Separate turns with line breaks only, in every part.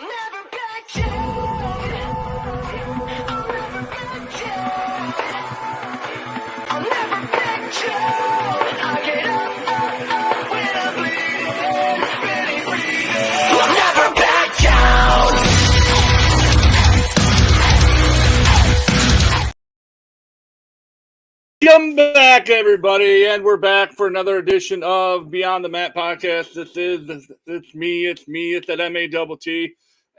I'll never back down. I'll never back down. I'll never back down. I get up when I'm bleeding. I'll never back down.
Welcome back, everybody, and we're back for another edition of Beyond the Mat podcast. It's me, it's that MATT,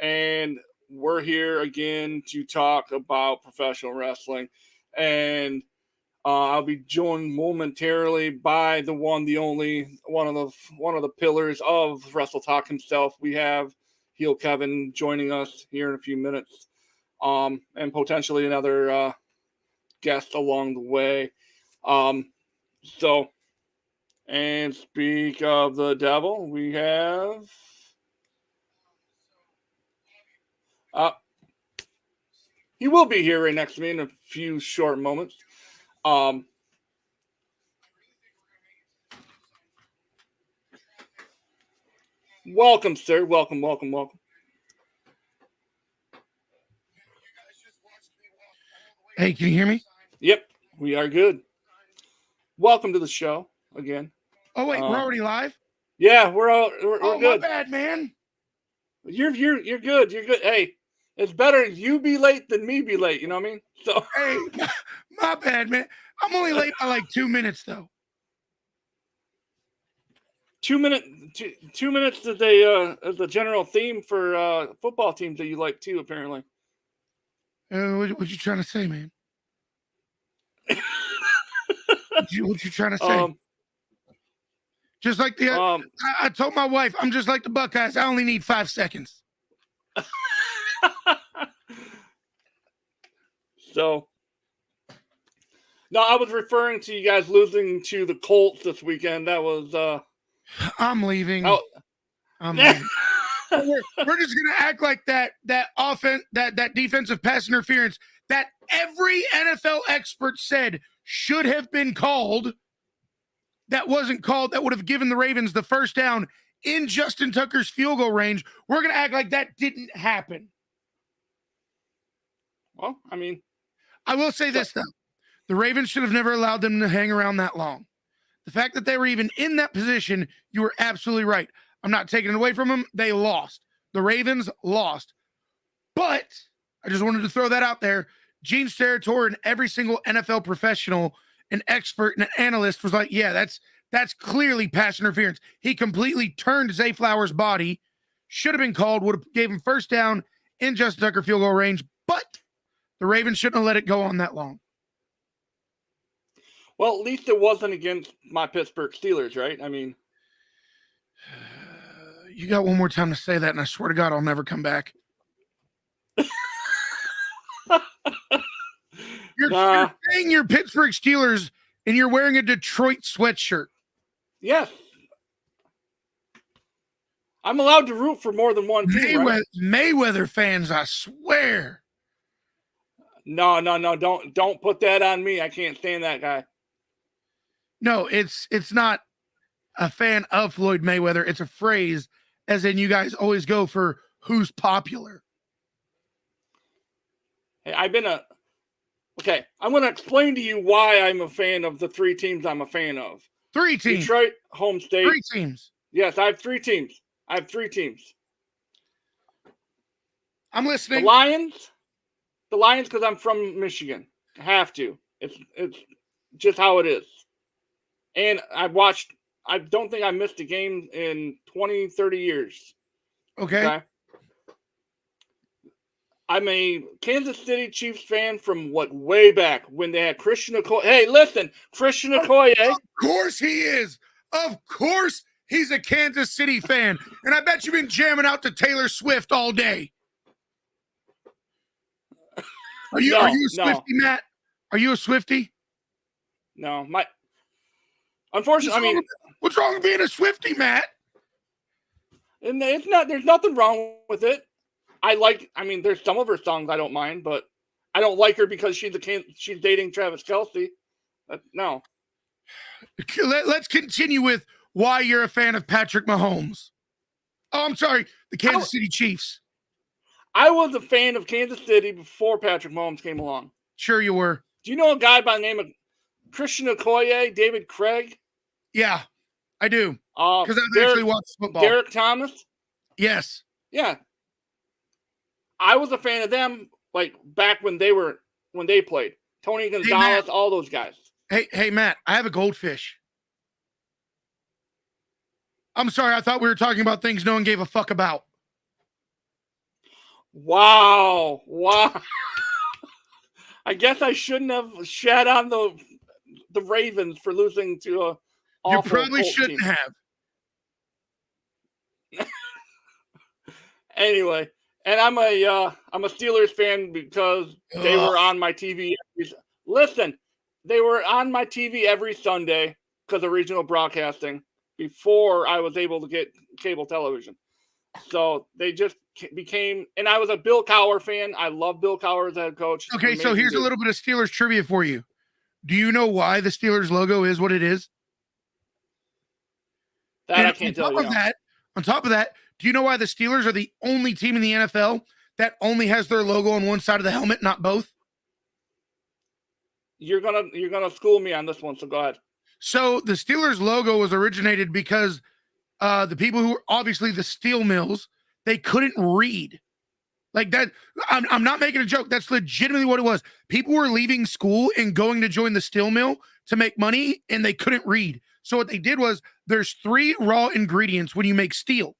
and we're here again to talk about professional wrestling. And I'll be joined momentarily by the one, the only, one of the pillars of Wrestle Talk himself. We have Heel Kevin joining us here in a few minutes, and potentially another guest along the way. And speak of the devil, we have he will be here right next to me in a few short moments. Welcome, sir. Welcome.
Hey, can you hear me?
Yep, we are good. Welcome to the show again.
Oh wait, we're already live?
Yeah, we're good.
My bad, man.
You're good. You're good. Hey, it's better you be late than me be late. You know what I mean? So
hey, my bad, man. I'm only late by like 2 minutes though.
2 minutes. 2 minutes is the general theme for football teams that you like too. Apparently.
What you trying to say, man? What you trying to say? Just like the I told my wife, I'm just like the Buckeyes. I only need 5 seconds.
So, no, I was referring to you guys losing to the Colts this weekend. That was
I'm leaving. I'm
leaving.
We're just gonna act like that offense, that defensive pass interference that every NFL expert said should have been called. That wasn't called. That would have given the Ravens the first down in Justin Tucker's field goal range. We're gonna act like that didn't happen.
Well, I mean,
I will say this though: the Ravens should have never allowed them to hang around that long. The fact that they were even in that position, you were absolutely right. I'm not taking it away from them. They lost. The Ravens lost. But I just wanted to throw that out there. Gene Steratore and every single NFL professional, an expert and an analyst was like, yeah, that's clearly pass interference. He completely turned Zay Flowers' body. Should have been called. Would have gave him first down in Justin Tucker field goal range. But the Ravens shouldn't have let it go on that long.
Well, at least it wasn't against my Pittsburgh Steelers, right? I mean,
you got one more time to say that, and I swear to God, I'll never come back. You're saying you're Pittsburgh Steelers, and you're wearing a Detroit sweatshirt.
Yes. I'm allowed to root for more than one team, right?
Mayweather fans, I swear.
No, don't put that on me. I can't stand that guy.
No, it's not a fan of Floyd Mayweather. It's a phrase, as in you guys always go for who's popular.
Hey, I'm going to explain to you why I'm a fan of the 3 teams I'm a fan of.
3 teams.
Detroit, home state.
3 teams.
Yes, I have 3 teams.
I'm listening.
The Lions, because I'm from Michigan. I have to. It's just how it is. And I don't think I missed a game in 20, 30 years.
Okay?
I'm a Kansas City Chiefs fan from way back when they had Christian Okoye. Hey, listen, Christian Okoye.
Of course he is. Of course he's a Kansas City fan. And I bet you've been jamming out to Taylor Swift all day. Are you a Swiftie, Matt? Are you a Swiftie?
No, unfortunately,
what's wrong with being a Swiftie, Matt?
And there's nothing wrong with it. There's some of her songs I don't mind, but I don't like her because she's dating Travis Kelce. No.
Let's continue with why you're a fan of Patrick Mahomes. Oh, I'm sorry, the Kansas City Chiefs.
I was a fan of Kansas City before Patrick Mahomes came along.
Sure you were.
Do you know a guy by the name of Christian Okoye, David Craig?
Yeah, I do. Because I've
Derek,
actually watched football.
Derek Thomas?
Yes.
Yeah. I was a fan of them like back when they played. Tony Gonzalez, all those guys.
Hey, Matt, I have a goldfish. I'm sorry, I thought we were talking about things no one gave a fuck about.
Wow. I guess I shouldn't have shat on the Ravens for losing to a awful
You probably
Colts
shouldn't
team.
have.
Anyway, and I'm a Steelers fan because they were on my TV. Listen, they were on my TV every Sunday because of regional broadcasting before I was able to get cable television. So they just became, and I was a Bill Cowher fan. I love Bill Cowher as a head coach.
Okay, so here's a little bit of Steelers trivia for you. Do you know why the Steelers logo is what it is?
That I can't tell you.
On top of that, do you know why the Steelers are the only team in the NFL that only has their logo on one side of the helmet, not both?
You're gonna school me on this one, so go ahead.
So the Steelers logo was originated because the people who were obviously the steel mills, they couldn't read. Like that, I'm not making a joke. That's legitimately what it was. People were leaving school and going to join the steel mill to make money, and they couldn't read. So what they did was there's 3 raw ingredients when you make steel.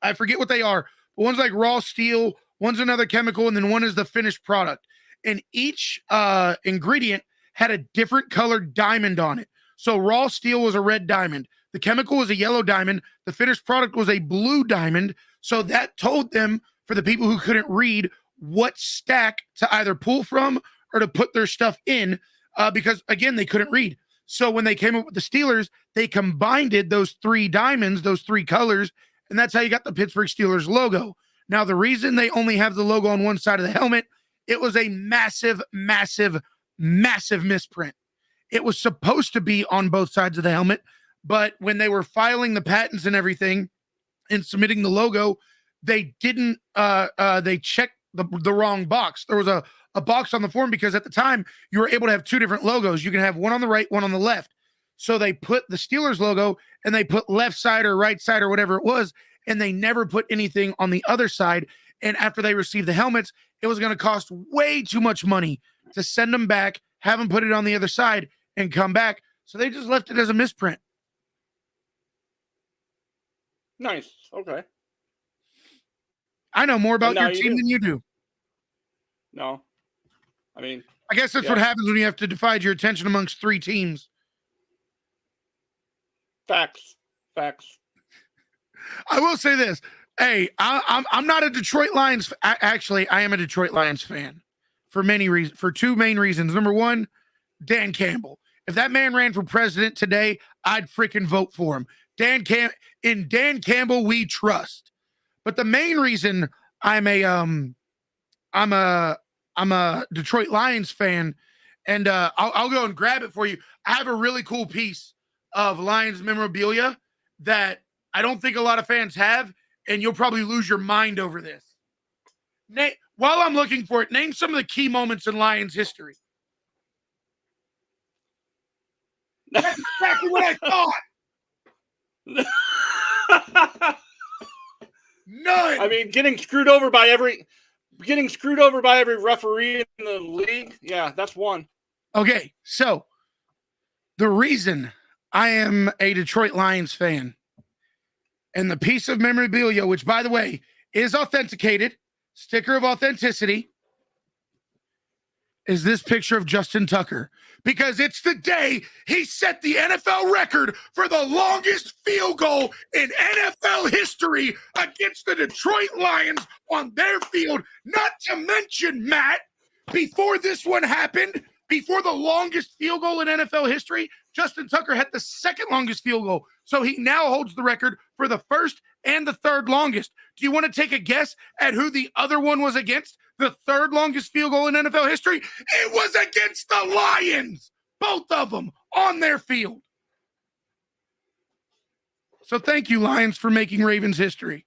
I forget what they are, but one's like raw steel, one's another chemical, and then one is the finished product. And each ingredient had a different colored diamond on it. So raw steel was a red diamond. The chemical was a yellow diamond. The finished product was a blue diamond. So that told them, for the people who couldn't read, what stack to either pull from or to put their stuff in, because, again, they couldn't read. So when they came up with the Steelers, they combined those 3 diamonds, those 3 colors, and that's how you got the Pittsburgh Steelers logo. Now, the reason they only have the logo on one side of the helmet, it was a massive, massive, massive misprint. It was supposed to be on both sides of the helmet, but when they were filing the patents and everything and submitting the logo, they didn't, they checked the wrong box. There was a box on the form because at the time you were able to have 2 different logos. You can have one on the right, one on the left. So they put the Steelers logo and they put left side or right side or whatever it was, and they never put anything on the other side. And after they received the helmets, it was going to cost way too much money to send them back, have them put it on the other side, and come back. So they just left it as a misprint.
Nice. Okay.
I know more about your team than you do.
No. I mean,
I guess that's what happens when you have to divide your attention amongst 3 teams.
Facts.
I will say this. Hey, I'm not a Detroit Lions. Actually, I am a Detroit Lions fan for many reasons. For 2 main reasons. Number 1, Dan Campbell. If that man ran for president today, I'd freaking vote for him. In Dan Campbell, we trust. But the main reason I'm a Detroit Lions fan, and I'll go and grab it for you. I have a really cool piece of Lions memorabilia that I don't think a lot of fans have, and you'll probably lose your mind over this. While I'm looking for it, name some of the key moments in Lions history. That's exactly what I thought. None.
I mean, getting screwed over by every referee in the league. Yeah, that's one.
Okay, so the reason I am a Detroit Lions fan, and the piece of memorabilia, which, by the way, is authenticated, sticker of authenticity, is this picture of Justin Tucker. Because it's the day he set the NFL record for the longest field goal in NFL history against the Detroit Lions on their field. Not to mention, Matt, before this one happened, before the longest field goal in NFL history, Justin Tucker had the second longest field goal. So he now holds the record for the first and the third longest. Do you want to take a guess at who the other one was against? The third longest field goal in NFL history? It was against the Lions. Both of them on their field. So thank you, Lions, for making Ravens history.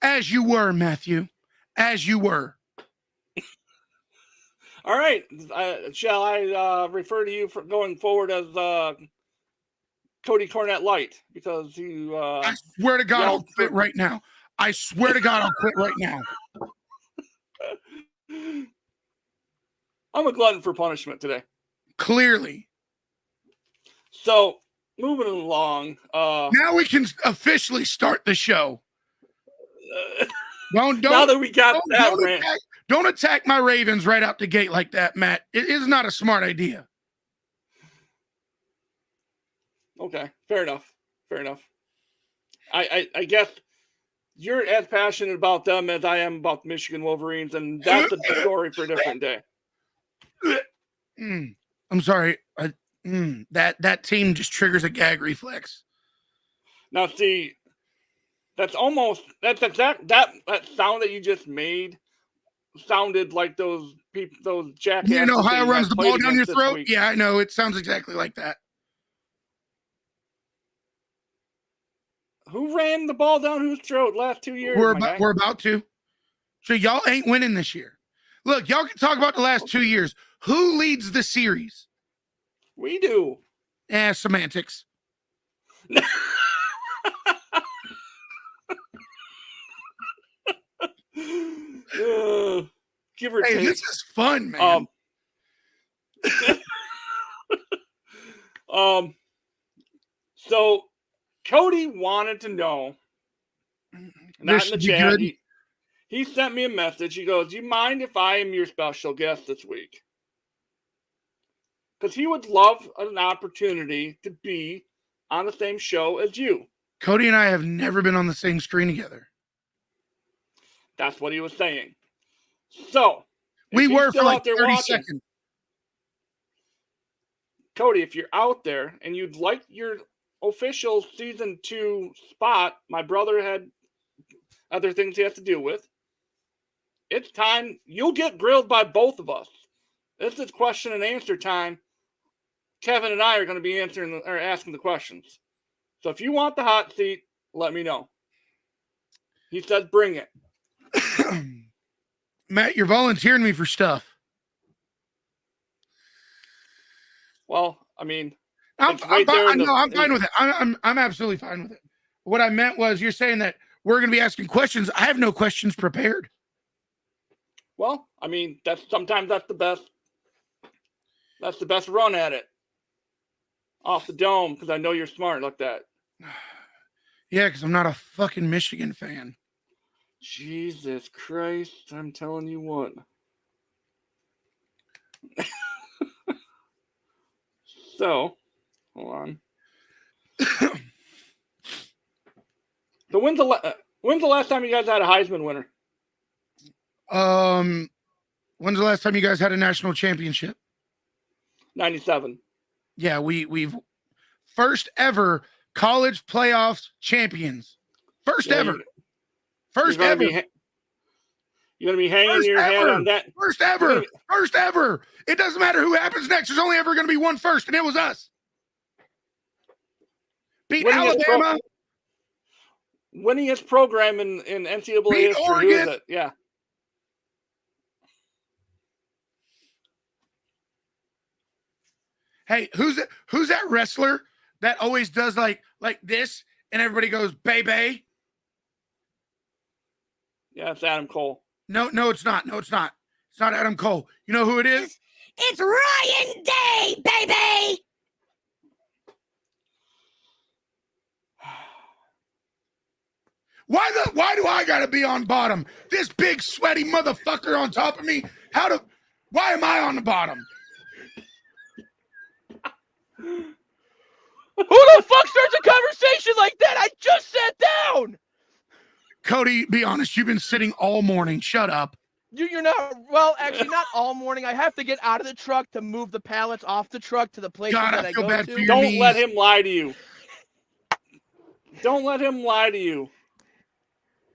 As you were, Matthew. As you were.
All right. Shall I refer to you for going forward as Cody Cornett Light? Because you.
I swear to God, I'll quit right now. I swear to God, I'll quit right now.
I'm a glutton for punishment today.
Clearly.
So, moving along.
Now we can officially start the show. Don't
now that we got that rant.
Don't attack my Ravens right out the gate like that, Matt. It is not a smart idea.
Okay, fair enough. Fair enough. I guess you're as passionate about them as I am about the Michigan Wolverines, and that's a story for a different day.
I'm sorry. That team just triggers a gag reflex.
Now, see, that's almost that sound that you just made sounded like those people, those jackasses.
You know, Ohio runs the ball down your throat.
Week.
Yeah, I know. It sounds exactly like that.
Who ran the ball down whose throat last 2 years?
We're about to. So y'all ain't winning this year. Look, y'all can talk about the last 2 years. Who leads the series?
We do.
Semantics.
Give or take.
This is fun, man.
So Cody wanted to know. Not in the chat. He sent me a message. He goes, "Do you mind if I am your special guest this week?" Because he would love an opportunity to be on the same show as you.
Cody and I have never been on the same screen together.
That's what he was saying. So
we were for like 30 seconds.
Cody, if you're out there and you'd like your official season 2 spot, my brother had other things he has to deal with. It's time. You'll get grilled by both of us. This is question and answer time. Kevin and I are going to be asking the questions. So if you want the hot seat, let me know. He said, bring it.
Matt, you're volunteering me for stuff.
Well, I mean,
I'm fine with it. I'm absolutely fine with it. What I meant was you're saying that we're going to be asking questions. I have no questions prepared.
Well, I mean, sometimes that's the best. That's the best run at it. Off the dome, because I know you're smart like that.
Yeah, because I'm not a fucking Michigan fan.
Jesus Christ, I'm telling you what. So, hold on. So when's the last time you guys had a Heisman winner?
When's the last time you guys had a national championship?
97.
Yeah, we've first ever college playoffs champions. First ever. You're gonna
be hanging your head on that.
First ever. First ever. It doesn't matter who happens next. There's only ever going to be one first, and it was us. Beat Alabama.
Winningest program in NCAA
Beat
history.
Oregon.
Who is it? Yeah.
Hey, who's that wrestler that always does like this, and everybody goes, "Bay."
Yeah, it's Adam Cole.
No, it's not. It's not Adam Cole. You know who it is?
It's Ryan Day, baby.
Why do I gotta be on bottom? This big sweaty motherfucker on top of me. Why am I on the bottom?
Who the fuck starts a conversation like that? I just sat down.
Cody, be honest. You've been sitting all morning. Shut up.
You're not, well, actually not all morning. I have to get out of the truck to move the pallets off the truck to the place that I
feel
go
bad
to.
for your
Don't
knees.
let him lie to you. Don't let him lie to you.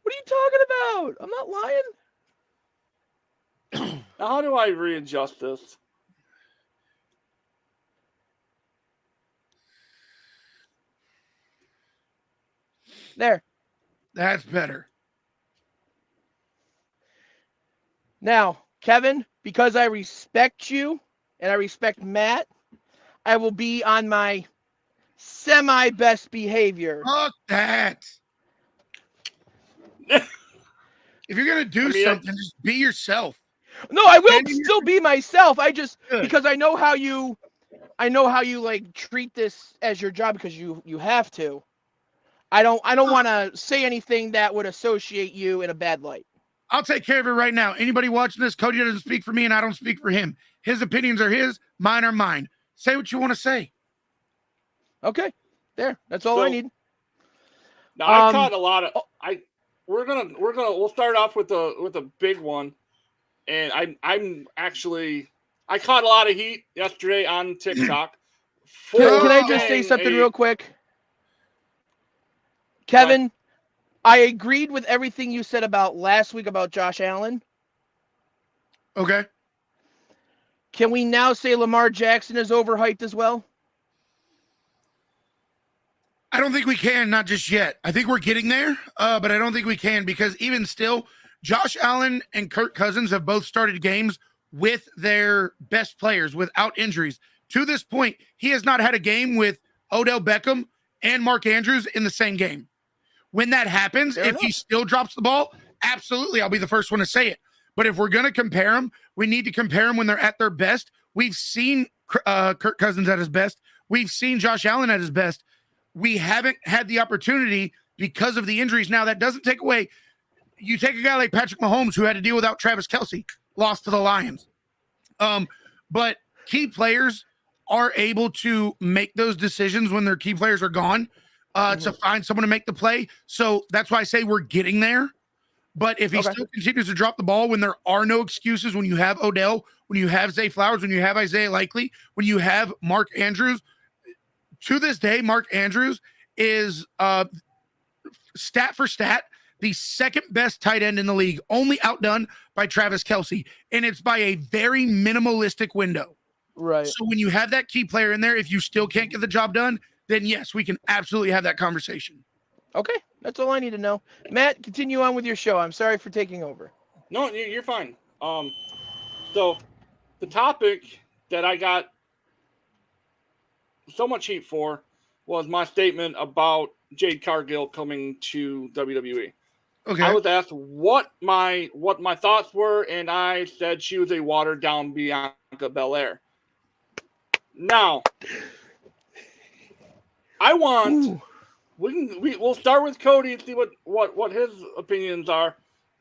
What are you talking about? I'm not lying.
Now, how do I readjust this?
There.
That's better.
Now, Kevin, because I respect you and I respect Matt, I will be on my semi-best behavior.
Fuck that. If you're gonna do something, just be yourself.
No, I will still be myself. I just because I know how you like treat this as your job because you have to. I don't want to say anything that would associate you in a bad light.
I'll take care of it right now. Anybody watching this, Cody doesn't speak for me and I don't speak for him. His opinions are his, mine are mine. Say what you want to say.
Okay. There. That's all I need.
Now I caught a lot of we'll start off with a big one. And I caught a lot of heat yesterday on TikTok.
Can I just say something real quick? Kevin, I agreed with everything you said about last week about Josh Allen.
Okay.
Can we now say Lamar Jackson is overhyped as well?
I don't think we can, not just yet. I think we're getting there, but I don't think we can because even still, Josh Allen and Kirk Cousins have both started games with their best players without injuries. To this point, he has not had a game with Odell Beckham and Mark Andrews in the same game. When that happens, if he still drops the ball, absolutely, I'll be the first one to say it. But if we're going to compare them, we need to compare them when they're at their best. We've seen Kirk Cousins at his best. We've seen Josh Allen at his best. We haven't had the opportunity because of the injuries. Now, that doesn't take away. You take a guy like Patrick Mahomes who had to deal without Travis Kelce, lost to the Lions. But key players are able to make those decisions when their key players are gone to find someone to make the play. So that's why I say we're getting there. But if he still continues to drop the ball when there are no excuses, when you have Odell, when you have Zay Flowers, when you have Isaiah Likely, when you have Mark Andrews, to this day, Mark Andrews is stat for stat the second best tight end in the league, only outdone by Travis Kelce. And it's by a very minimalistic window.
Right.
So when you have that key player in there, if you still can't get the job done, then yes, we can absolutely have that conversation.
Okay. That's all I need to know. Matt, continue on with your show. I'm sorry for taking over.
No, you're fine. So the topic that I got so much heat for was my statement about Jade Cargill coming to WWE.
Okay.
I was asked what my thoughts were, and I said she was a watered down Bianca Belair. Now, I want we'll start with Cody and see what his opinions are,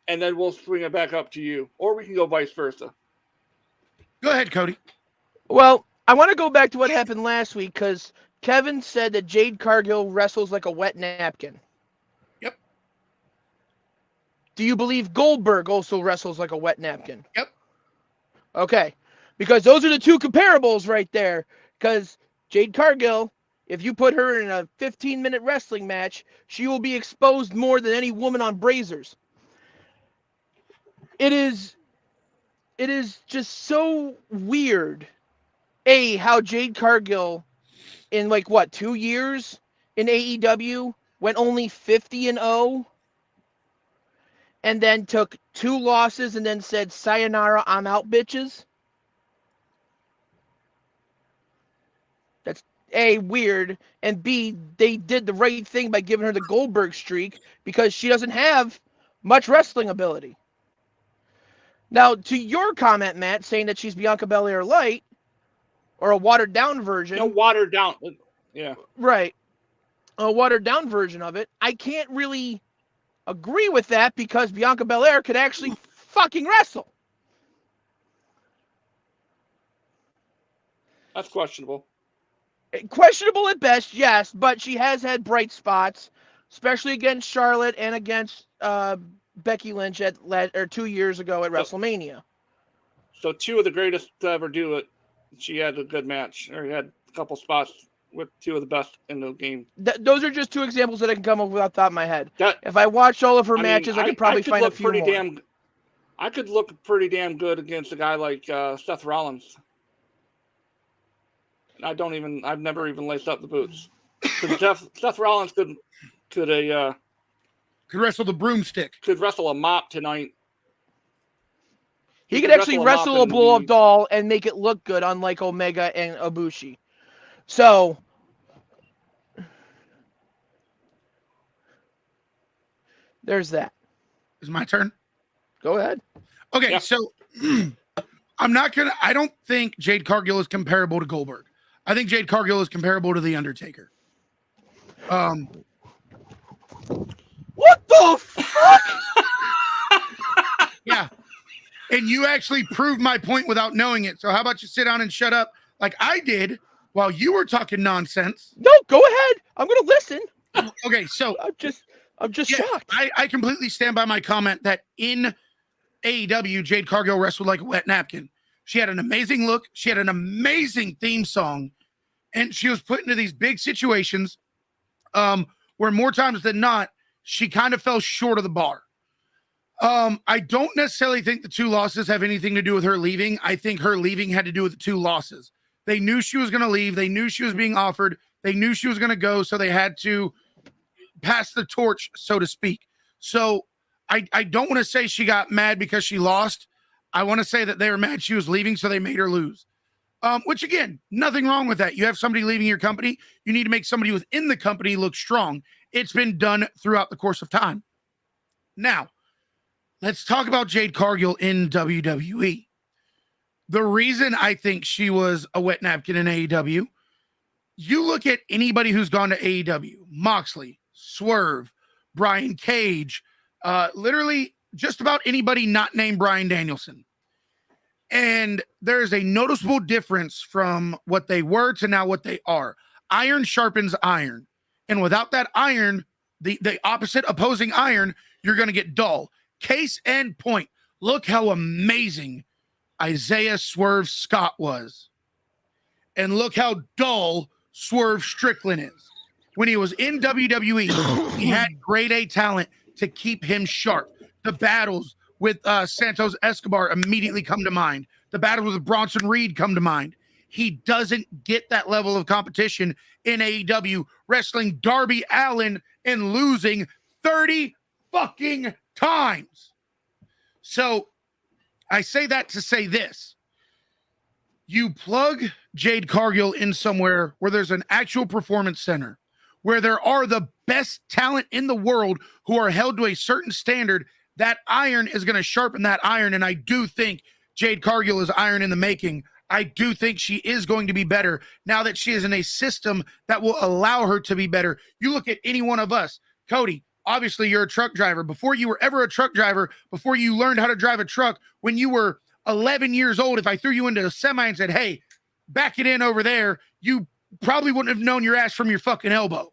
and then we'll swing it back up to you, or we can go vice versa.
Go ahead, Cody.
Well, I want to go back to what happened last week because Kevin said that Jade Cargill wrestles like a wet napkin.
Yep.
Do you believe Goldberg also wrestles like a wet napkin?
Yep.
Okay. Because those are the two comparables right there. Because Jade Cargill, if you put her in a 15-minute wrestling match, she will be exposed more than any woman on Brazzers. It is just so weird, how Jade Cargill in 2 years in AEW went only 50-0 and then took 2 losses and then said, sayonara, I'm out, bitches. That's A, weird, and B, they did the right thing by giving her the Goldberg streak because she doesn't have much wrestling ability. Now, to your comment, Matt, saying that she's Bianca Belair light, or a watered-down version.
No, watered down. Yeah.
Right. A watered-down version of it. I can't really agree with that because Bianca Belair could actually fucking wrestle.
That's questionable.
Questionable at best, yes, but she has had bright spots, especially against Charlotte and against Becky Lynch 2 years ago at WrestleMania.
So 2 of the greatest to ever do it. She had a good match, or had a couple spots with 2 of the best in the game.
Those are just 2 examples that I can come up with off the top of my head. If I watched all of her matches, I could probably find a few more.
I could look pretty damn good against a guy like Seth Rollins. I've never even laced up the boots. Seth Rollins could
wrestle the broomstick.
Could wrestle a mop tonight.
He could actually
him up
wrestle a
and
blow up
he-
doll and make it look good, unlike Omega and Ibushi. So there's that.
Is my turn?
Go ahead.
Okay,
Yeah.
so I don't think Jade Cargill is comparable to Goldberg. I think Jade Cargill is comparable to The Undertaker.
What the fuck?
Yeah. And you actually proved my point without knowing it. So how about you sit down and shut up like I did while you were talking nonsense?
No, go ahead. I'm gonna listen.
Okay, so
I'm just
yeah,
shocked.
I completely stand by my comment that in AEW, Jade Cargill wrestled like a wet napkin. She had an amazing look. She had an amazing theme song. And she was put into these big situations where more times than not, she kind of fell short of the bar. I don't necessarily think the 2 losses have anything to do with her leaving. I think her leaving had to do with the 2 losses. They knew she was going to leave. They knew she was being offered. They knew she was going to go. So they had to pass the torch, so to speak. So I don't want to say she got mad because she lost. I want to say that they were mad she was leaving, so they made her lose. Which again, nothing wrong with that. You have somebody leaving your company. You need to make somebody within the company look strong. It's been done throughout the course of time. Now, let's talk about Jade Cargill in WWE. The reason I think she was a wet napkin in AEW, you look at anybody who's gone to AEW, Moxley, Swerve, Brian Cage, literally just about anybody not named Bryan Danielson. And there's a noticeable difference from what they were to now what they are. Iron sharpens iron. And without that iron, the opposite opposing iron, you're going to get dull. Case and point. Look how amazing Isaiah Swerve Scott was. And look how dull Swerve Strickland is. When he was in WWE, he had grade A talent to keep him sharp. The battles with Santos Escobar immediately come to mind. The battles with Bronson Reed come to mind. He doesn't get that level of competition in AEW, wrestling Darby Allin and losing 30 fucking times. So I say that to say this. You plug Jade Cargill in somewhere where there's an actual performance center, where there are the best talent in the world who are held to a certain standard. That iron is going to sharpen that iron. And I do think Jade Cargill is iron in the making. I do think she is going to be better now that she is in a system that will allow her to be better. You look at any one of us. Cody, obviously you're a truck driver. Before you were ever a truck driver, before you learned how to drive a truck, when you were 11 years old, if I threw you into a semi and said, hey, back it in over there, you probably wouldn't have known your ass from your fucking elbow.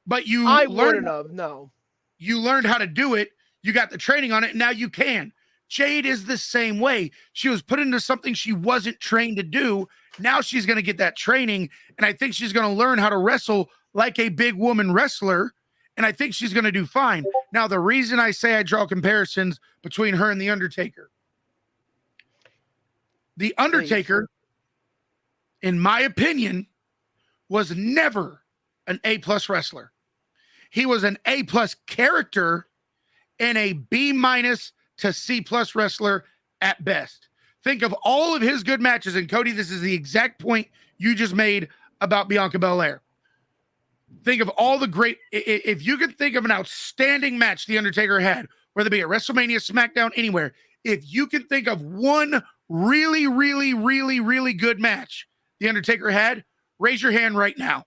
But
I wouldn't have, no.
You learned how to do it. You got the training on it. And now you can. Jade is the same way. She was put into something she wasn't trained to do. Now she's going to get that training. And I think she's going to learn how to wrestle like a big woman wrestler. And I think she's going to do fine. Now, the reason I say I draw comparisons between her and The Undertaker. The Undertaker, in my opinion, was never an A+ wrestler. He was an A+ character and a B- to C+ wrestler at best. Think of all of his good matches. And Cody, this is the exact point you just made about Bianca Belair. Think of all the great, if you could think of an outstanding match The Undertaker had, whether it be at WrestleMania, SmackDown, anywhere, if you can think of one really, really, really, really good match The Undertaker had, raise your hand right now.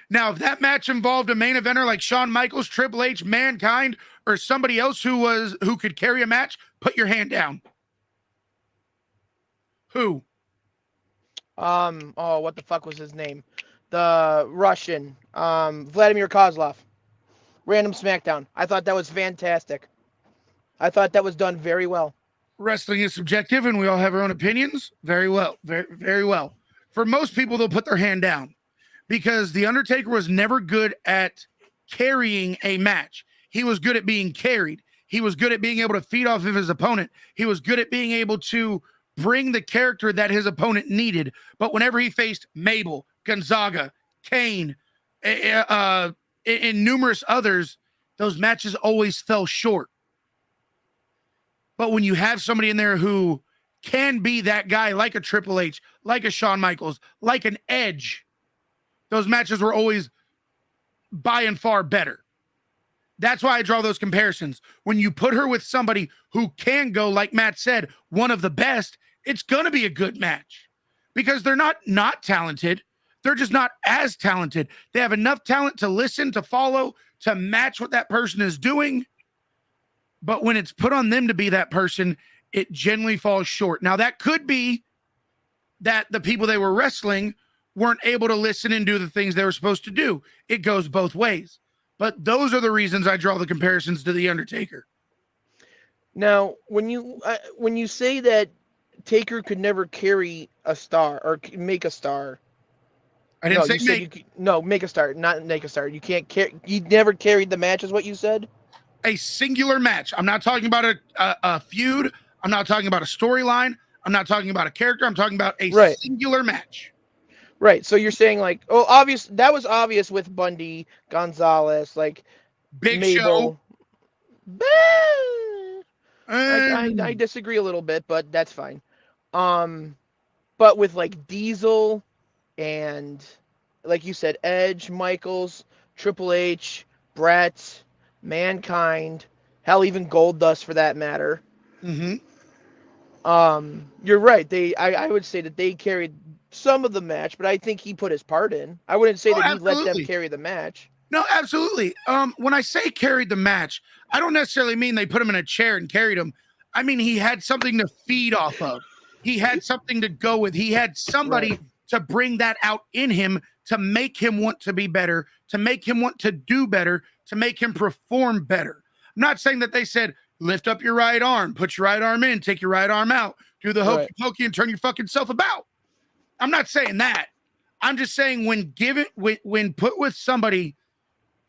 Now, if that match involved a main eventer like Shawn Michaels, Triple H, Mankind, or somebody else who could carry a match, put your hand down. Who?
What the fuck was his name? The Russian, Vladimir Kozlov. Random SmackDown. I thought that was fantastic. I thought that was done very well.
Wrestling is subjective, and we all have our own opinions. Very well. Very, very well. For most people, they'll put their hand down because The Undertaker was never good at carrying a match. He was good at being carried. He was good at being able to feed off of his opponent. He was good at being able to bring the character that his opponent needed. But whenever he faced Mabel, Gonzaga, Kane, and numerous others, those matches always fell short. But when you have somebody in there who can be that guy, like a Triple H, like a Shawn Michaels, like an Edge, those matches were always by and far better. That's why I draw those comparisons. When you put her with somebody who can go, like Matt said, one of the best, it's going to be a good match because they're not talented. They're just not as talented. They have enough talent to listen, to follow, to match what that person is doing. But when it's put on them to be that person, it generally falls short. Now, that could be that the people they were wrestling weren't able to listen and do the things they were supposed to do. It goes both ways. But those are the reasons I draw the comparisons to The Undertaker.
Now, when you say that Taker could never carry a star or make a star,
I didn't say
you said
make.
make a star, not make a star. You can't carry. You never carried the match, is what you said.
A singular match. I'm not talking about a feud. I'm not talking about a storyline. I'm not talking about a character. I'm talking about a singular match.
Right. So you're saying like, that was obvious with Bundy, Gonzalez, like
Big
Mabel.
Show.
I disagree a little bit, but that's fine. But with like Diesel and like you said, Edge, Michaels, Triple H, Brett, Mankind, hell, even Goldust for that matter.
Mm-hmm.
You're right. I would say that they carried some of the match, but I think he put his part in. I wouldn't say that he let them carry the match.
No, absolutely. When I say carried the match, I don't necessarily mean they put him in a chair and carried him. I mean, he had something to feed off of. He had something to go with. He had somebody to bring that out in him, to make him want to be better, to make him want to do better, to make him perform better. I'm not saying that they said, lift up your right arm, put your right arm in, take your right arm out, do the hokey pokey and turn your fucking self about. I'm not saying that. I'm just saying when put with somebody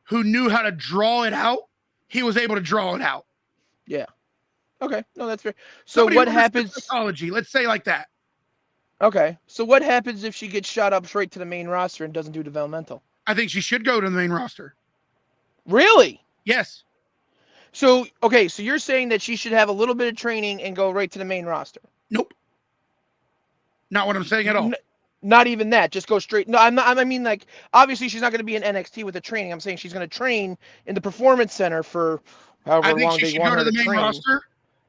who knew how to draw it out, he was able to draw it out.
Yeah. Okay. No, that's fair. So what happens?
Psychology, let's say like that.
Okay. So what happens if she gets shot up straight to the main roster and doesn't do developmental?
I think she should go to the main roster.
Really?
Yes.
So, okay. So you're saying that she should have a little bit of training and go right to the main roster?
Nope. Not what I'm saying at all.
Not even that. Just go straight. No, I'm not. I mean, like, obviously she's not going to be in NXT with the training. I'm saying she's going to train in the Performance Center for however long they want her to train.
Roster.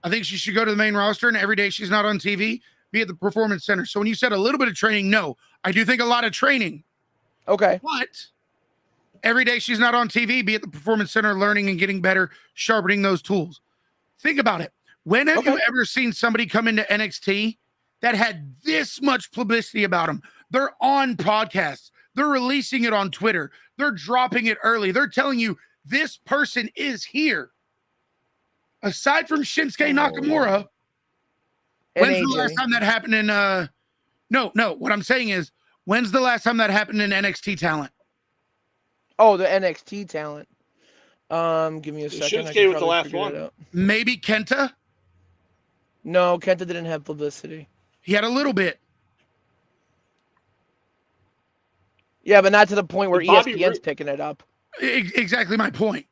I think she should go to the main roster, and every day she's not on TV, be at the Performance Center. So when you said a little bit of training, no, I do think a lot of training.
Okay.
But every day she's not on TV, be at the Performance Center, learning and getting better, sharpening those tools. Think about it. When have you ever seen somebody come into NXT that had this much publicity about them? They're on podcasts. They're releasing it on Twitter. They're dropping it early. They're telling you this person is here. Aside from Shinsuke Nakamura, when's the last time that happened in no, what I'm saying is, when's the last time that happened in NXT talent?
Oh, the NXT talent. Give me a second.
Shinsuke was the last one.
Maybe Kenta?
No, Kenta didn't have publicity.
He had a little bit.
Yeah, but not to the point where ESPN's picking it up.
Exactly my point.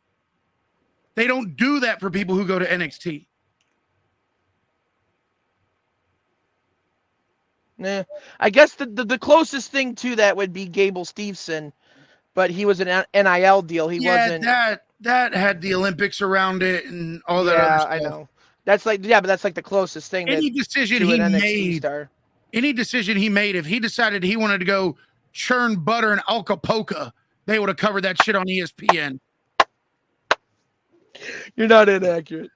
They don't do that for people who go to NXT.
Nah, I guess the closest thing to that would be Gable Steveson, but he was an NIL deal. He wasn't.
That had the Olympics around it and all that.
Yeah, I know. That's like but that's like the closest thing.
Any decision he made, if he decided he wanted to go churn butter in Acapulco, they would have covered that shit on ESPN.
You're not inaccurate.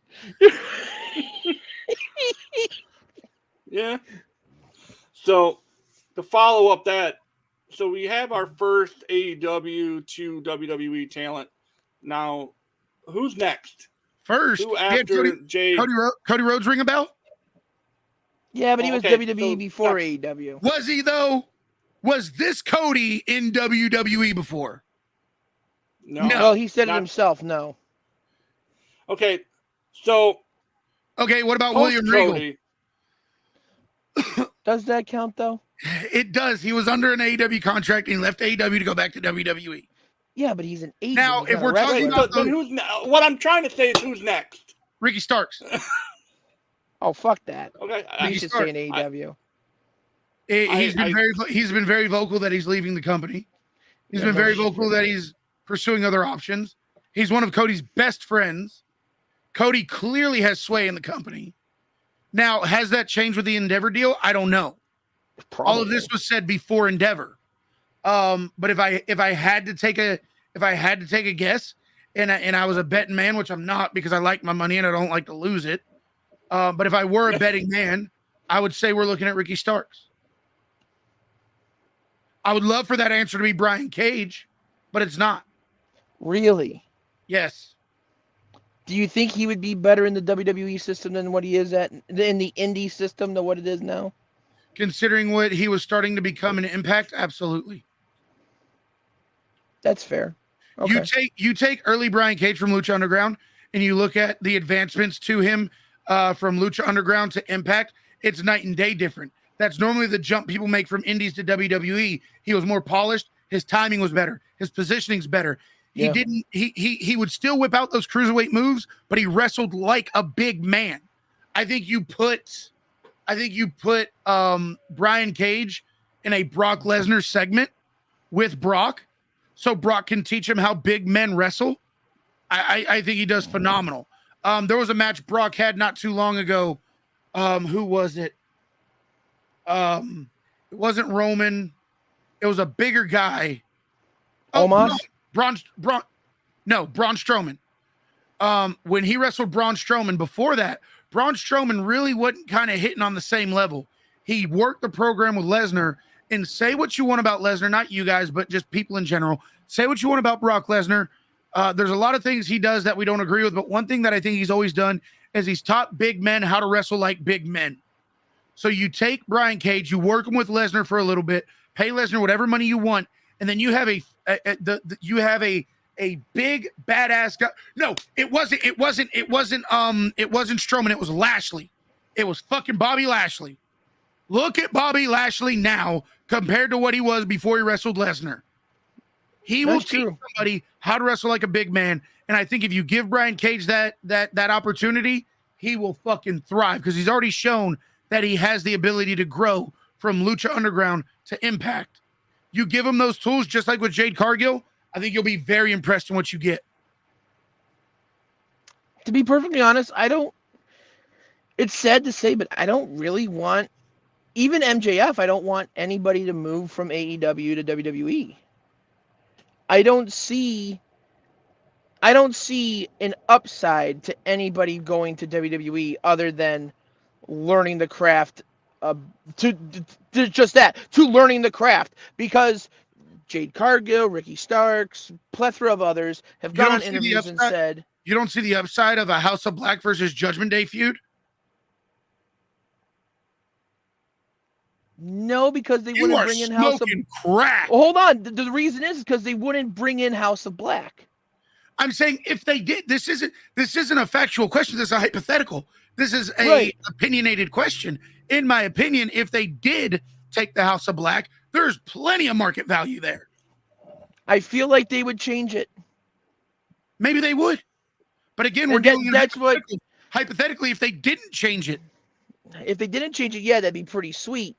Yeah. So to follow up that, so we have our first AEW to WWE talent. Now, who's next?
First,
who after Jay?
Cody Rhodes ring a bell?
Yeah, but he was WWE before AEW.
Was he though? Was this Cody in WWE before?
No.
Well, he said it himself. No.
Okay, so.
Okay, what about William Regal?
Does that count though?
It does. He was under an AEW contract and he left AEW to go back to WWE.
Yeah, but he's an agent.
Now, if we're talking about
what I'm trying to say is who's next?
Ricky Starks.
Oh, fuck that.
Okay,
He
Ricky
should
Starks.
stay in AEW.
He's been very vocal that he's leaving the company. He's
Yeah,
been
no
very
shit.
vocal that he's pursuing other options. He's one of Cody's best friends. Cody clearly has sway in the company. Now, has that changed with the Endeavor deal? I don't know.
Probably.
All of this was said before Endeavor. But if I had to take a guess, and I was a betting man, which I'm not because I like my money and I don't like to lose it. But if I were a betting man, I would say we're looking at Ricky Starks. I would love for that answer to be Brian Cage, but it's not.
Really?
Yes.
Do you think he would be better in the WWE system than what he is in the indie system than what it is now?
Considering what he was starting to become an Impact, absolutely.
That's fair. Okay.
You take early Brian Cage from Lucha Underground and you look at the advancements to him from Lucha Underground to Impact, it's night and day different. That's normally the jump people make from indies to WWE. He was more polished. His timing was better. His positioning's better.
Yeah.
He would still whip out those cruiserweight moves, but he wrestled like a big man. I think you put Brian Cage in a Brock Lesnar segment with Brock, so Brock can teach him how big men wrestle. I think he does phenomenal. There was a match Brock had not too long ago. Who was it? It wasn't Roman. It was a bigger guy.
Omos?
Braun Strowman. When he wrestled Braun Strowman before that, Braun Strowman really wasn't kind of hitting on the same level. He worked the program with Lesnar, and say what you want about Lesnar, not you guys, but just people in general. Say what you want about Brock Lesnar. There's a lot of things he does that we don't agree with, but one thing that I think he's always done is he's taught big men how to wrestle like big men. So you take Brian Cage, you work him with Lesnar for a little bit, pay Lesnar whatever money you want, and then you have a big badass guy. No, it wasn't Strowman, it was Lashley. It was fucking Bobby Lashley. Look at Bobby Lashley now compared to what he was before he wrestled Lesnar. He will teach somebody how to wrestle like a big man. And I think if you give Brian Cage that opportunity, he will fucking thrive because he's already shown that he has the ability to grow from Lucha Underground to Impact. You give him those tools, just like with Jade Cargill, I think you'll be very impressed in what you get.
To be perfectly honest, it's sad to say, but I don't really want, even MJF, I don't want anybody to move from AEW to WWE. I don't see an upside to anybody going to WWE other than learning the craft to learning the craft, because Jade Cargill, Ricky Starks, plethora of others have gone on interviews and said,
you don't see the upside of a House of Black versus Judgment Day feud?
No, because they wouldn't bring in House of
crack.
Well, hold on. The reason is because they wouldn't bring in House of Black.
I'm saying if they did, this isn't a factual question. This is a hypothetical. This is a opinionated question. In my opinion, if they did take the House of Black, there's plenty of market value there.
I feel like they would change it.
Maybe they would. But again, hypothetically, if they didn't change it.
If they didn't change it, yeah, that'd be pretty sweet.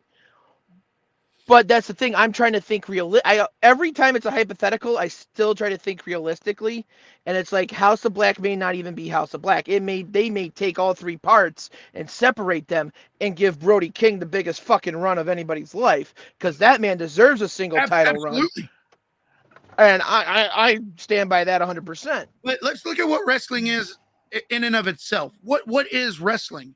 But that's the thing. I'm trying to think every time it's a hypothetical, I still try to think realistically. And it's like House of Black may not even be House of Black. They may take all three parts and separate them and give Brody King the biggest fucking run of anybody's life, because that man deserves a single title run. And I stand by that 100%.
Let's look at what wrestling is in and of itself. What is wrestling?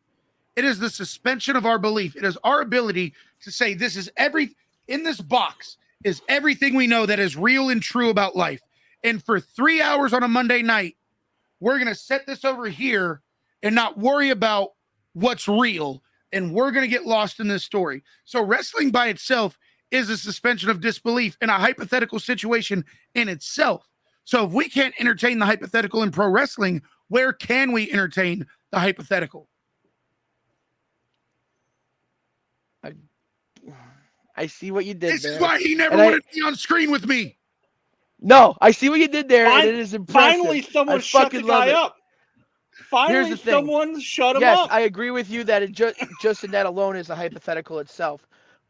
It is the suspension of our belief. It is our ability to say in this box is everything we know that is real and true about life. And for 3 hours on a Monday night, we're going to set this over here and not worry about what's real. And we're going to get lost in this story. So wrestling by itself is a suspension of disbelief in a hypothetical situation in itself. So if we can't entertain the hypothetical in pro wrestling, where can we entertain the hypothetical?
I see what you did there.
This is why he never wanted to be on screen with me.
No, I see what you did there, and it is impressive.
Finally, someone shut the guy up. Finally,
thing.
someone shut him
Yes,
up.
I agree with you that it just in that alone is a hypothetical itself.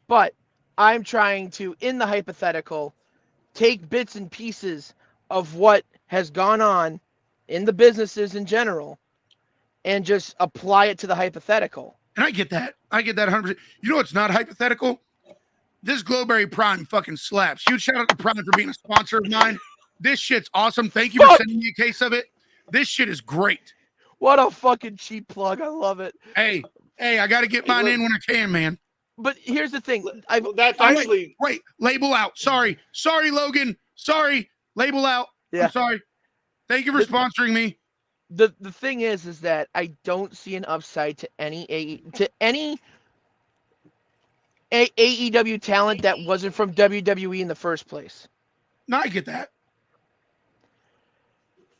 But I'm trying to, in the hypothetical, take bits and pieces of what has gone on in the businesses in general and just apply it to the hypothetical.
And I get that. I get that 100%. You know what's not hypothetical? This Glowberry Prime fucking slaps. Huge shout out to Prime for being a sponsor of mine. This shit's awesome. Thank you for sending me a case of it. This shit is great.
What a fucking cheap plug. I love it.
Hey, I got to get mine in when I can, man.
But here's the thing.
That's actually
wait, label out. Sorry, Logan. Sorry, label out.
Yeah.
I'm sorry. Thank you for sponsoring me.
The thing is that I don't see an upside to any AEW talent that wasn't from WWE in the first place.
No, I get that.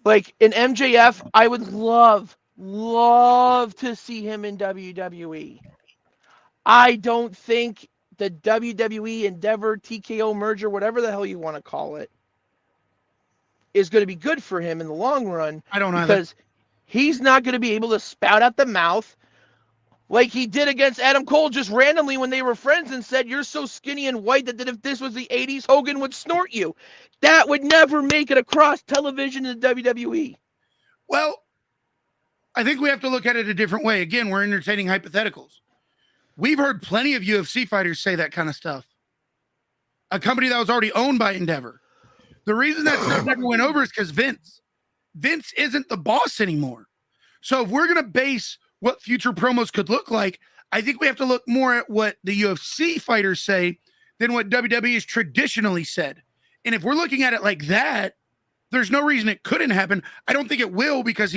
Like in MJF, I would love to see him in WWE. I don't think the WWE Endeavor TKO merger, whatever the hell you want to call it, is going to be good for him in the long run.
I don't know.
Because he's not going to be able to spout out the mouth like he did against Adam Cole just randomly when they were friends and said, "You're so skinny and white that if this was the 80s, Hogan would snort you." That would never make it across television in the WWE.
Well, I think we have to look at it a different way. Again, we're entertaining hypotheticals. We've heard plenty of UFC fighters say that kind of stuff. A company that was already owned by Endeavor. The reason that stuff never went over is because Vince isn't the boss anymore. So if we're going to base what future promos could look like, I think we have to look more at what the UFC fighters say than what WWE has traditionally said. And if we're looking at it like that, there's no reason it couldn't happen. I don't think it will because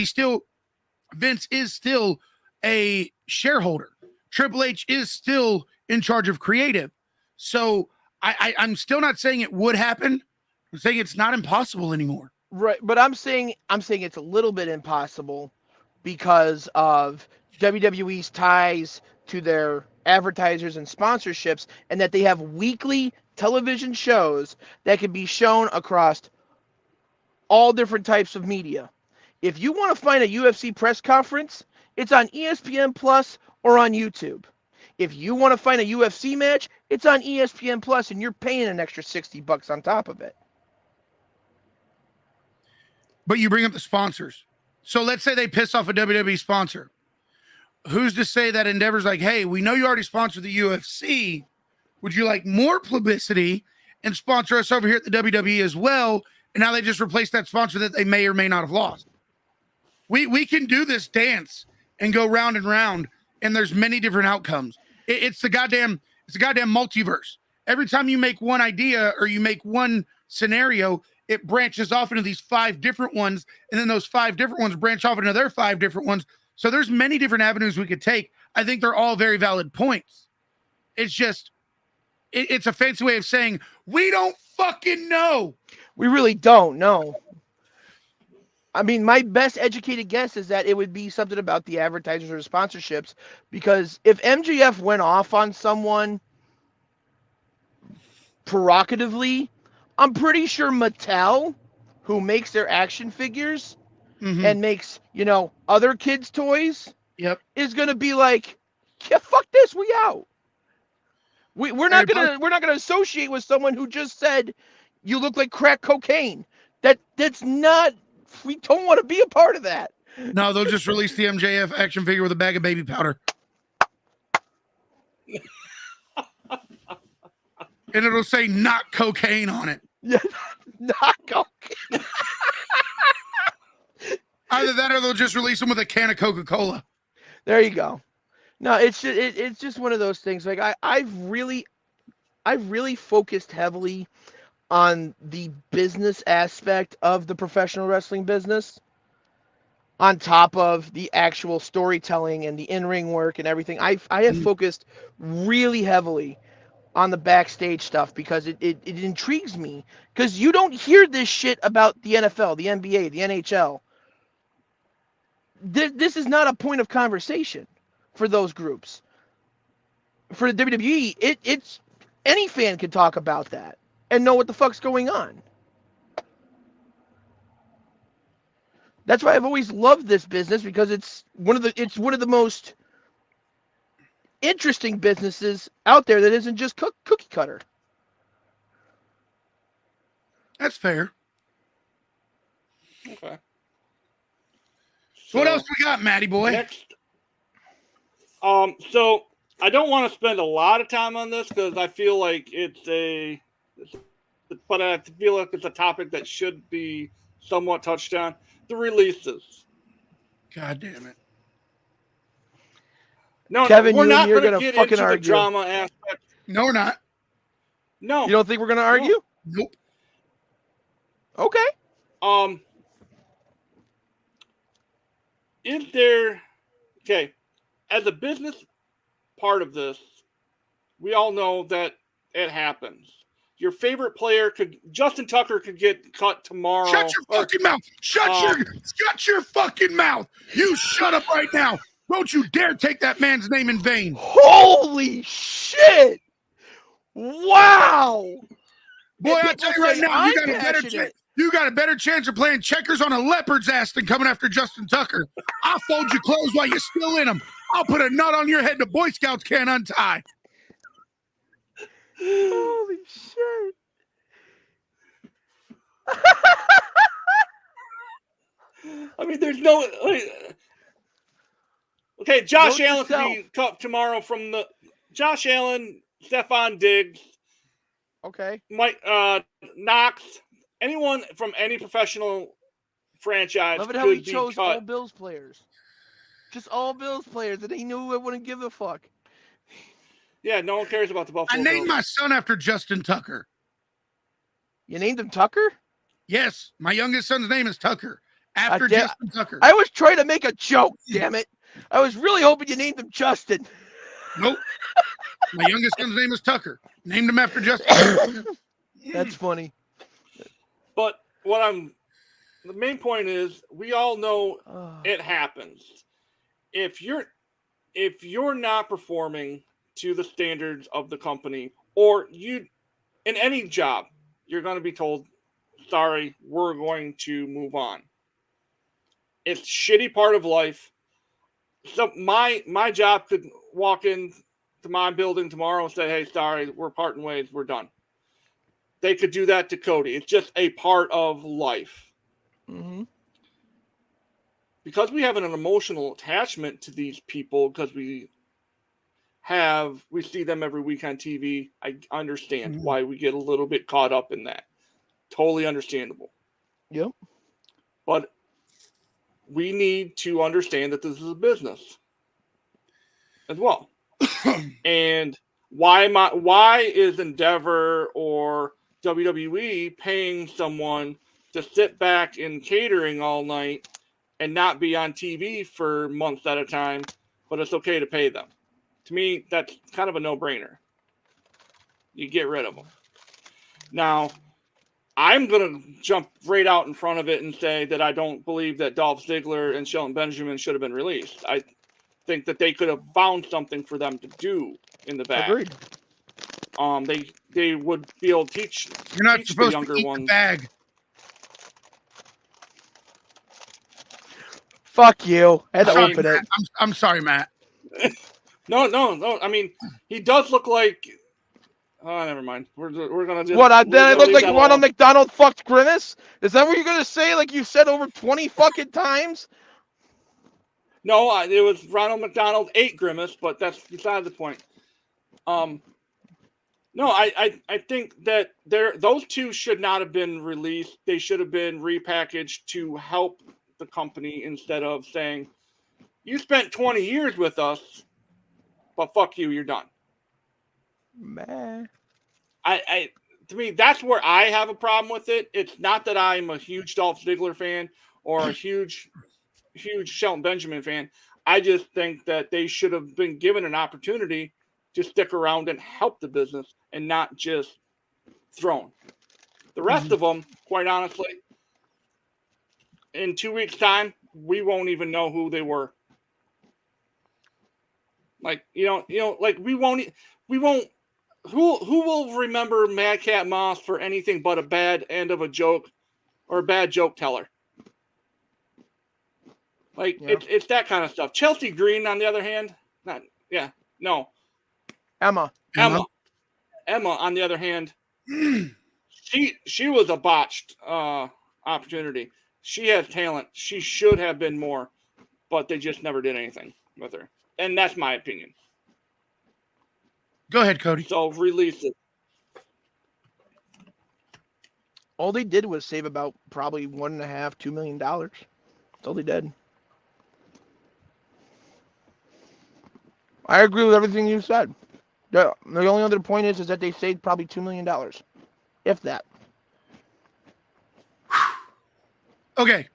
Vince is still a shareholder. Triple H is still in charge of creative. So I'm still not saying it would happen. I'm saying it's not impossible anymore.
Right, but I'm saying it's a little bit impossible because of WWE's ties to their advertisers and sponsorships, and that they have weekly television shows that can be shown across all different types of media. If you want to find a UFC press conference, it's on ESPN Plus or on YouTube. If you want to find a UFC match, it's on ESPN Plus, and you're paying an extra $60 on top of it.
But you bring up the sponsors. So let's say they piss off a WWE sponsor. Who's to say that Endeavor's like, hey, we know you already sponsored the UFC. Would you like more publicity and sponsor us over here at the WWE as well? And now they just replace that sponsor that they may or may not have lost. We can do this dance and go round and round, and there's many different outcomes. It's the goddamn multiverse. Every time you make one idea or you make one scenario, it branches off into these 5 different ones, and then those 5 different ones branch off into their 5 different ones. So there's many different avenues we could take. I think they're all very valid points. It's just, it's a fancy way of saying, we don't fucking know.
We really don't know. I mean, my best educated guess is that it would be something about the advertisers or sponsorships, because if MJF went off on someone provocatively, I'm pretty sure Mattel, who makes their action figures and makes, other kids' toys, is going to be like, yeah, fuck this, we out. We're not gonna associate with someone who just said you look like crack cocaine. That's not. We don't want to be a part of that.
No, they'll just release the MJF action figure with a bag of baby powder. And it'll say not cocaine on it.
Yeah, not cocaine.
Either that or they'll just release them with a can of Coca-Cola.
There you go. No, it's just one of those things. Like I've really focused heavily on the business aspect of the professional wrestling business, on top of the actual storytelling and the in-ring work and everything. I have focused really heavily on the backstage stuff because it intrigues me, because you don't hear this shit about the NFL, the NBA, the NHL. This is not a point of conversation for those groups. For the WWE, it's any fan can talk about that and know what the fuck's going on. That's why I've always loved this business, because it's one of the most interesting businesses out there that isn't just cookie cutter.
That's fair.
Okay.
So what else we got, Matty boy?
Next, so I don't want to spend a lot of time on this because I feel like but I feel like it's a topic that should be somewhat touched on. The releases.
God damn it.
No,
Kevin,
we're
you and
not
me are
going to
gonna
get
fucking
into the
argue.
drama aspect.
No, we're not.
No.
You don't think we're gonna argue?
Nope.
Okay.
Is there, okay, as a business part of this, we all know that it happens. Your favorite player Justin Tucker could get cut tomorrow.
Shut your fucking mouth. Shut your fucking mouth. You shut up right now. Don't you dare take that man's name in vain.
Holy shit! Wow!
Boy, I tell you right now, you got a better chance of playing checkers on a leopard's ass than coming after Justin Tucker. I'll fold your clothes while you're still in them. I'll put a nut on your head the Boy Scouts can't untie.
Holy shit!
I mean, there's no. Okay, Josh
Note
Allen
to
could be cut tomorrow from the. Josh Allen, Stephon Diggs,
Okay.
Mike Knox, anyone from any professional franchise
Love it how he
could be
chose
cut.
all Bills players. Just all Bills players that he knew I wouldn't give a fuck.
Yeah, no one cares about the Buffalo
I named
Bills.
my son after Justin Tucker.
You named him Tucker?
Yes, my youngest son's name is Tucker. After
damn-
Justin Tucker.
I was trying to make a joke, damn it. I was really hoping you named him Justin.
Nope. My youngest son's name is Tucker. Named him after Justin Tucker.
That's funny.
But the main point is, we all know it happens. If you're not performing to the standards of the company, or you, in any job, you're going to be told, sorry, we're going to move on. It's a shitty part of life. So my job could walk in to my building tomorrow and say, hey, sorry, we're parting ways, we're done. They could do that to Cody. It's just a part of life.
Mm-hmm.
Because we have an emotional attachment to these people, because we see them every week on TV, I understand why we get a little bit caught up in that. Totally understandable.
Yep.
But we need to understand that this is a business as well. And why is Endeavor or WWE paying someone to sit back in catering all night and not be on TV for months at a time, but it's okay to pay them? To me, that's kind of a no-brainer. You get rid of them. Now, I'm going to jump right out in front of it and say that I don't believe that Dolph Ziggler and Shelton Benjamin should have been released. I think that they could have found something for them to do in the back.
Agreed.
They would be able to teach
You're not
teach the
supposed
younger
to eat
ones.
the bag.
Fuck you. I had to
Sorry,
open
Matt.
it.
I'm sorry, Matt.
No. I mean, he does look like. Oh, never mind. We're gonna just.
What? Then I look like
that
Ronald
alone.
McDonald fucked Grimace? Is that what you're gonna say? Like you said over 20 fucking times?
No, it was Ronald McDonald ate Grimace, but that's beside the point. No, I think that those two should not have been released. They should have been repackaged to help the company, instead of saying, you spent 20 years with us, but fuck you, you're done.
Man.
To me, that's where I have a problem with it. It's not that I'm a huge Dolph Ziggler fan or a huge Shelton Benjamin fan. I just think that they should have been given an opportunity to stick around and help the business and not just thrown. The rest of them, quite honestly, in 2 weeks' time, we won't even know who they were. Like, like we won't. Who will remember Madcap Moss for anything but a bad end of a joke or a bad joke teller? Like
Yeah.
it's that kind of stuff. Chelsea Green, on the other hand,
Emma.
Emma, on the other hand, she was a botched opportunity. She has talent. She should have been more, but they just never did anything with her. And that's my opinion.
Go ahead, Cody.
So release it.
All they did was save about probably $1.5–2 million. That's all they did. I agree with everything you said. The only other point is that they saved probably $2 million, if that.
Okay,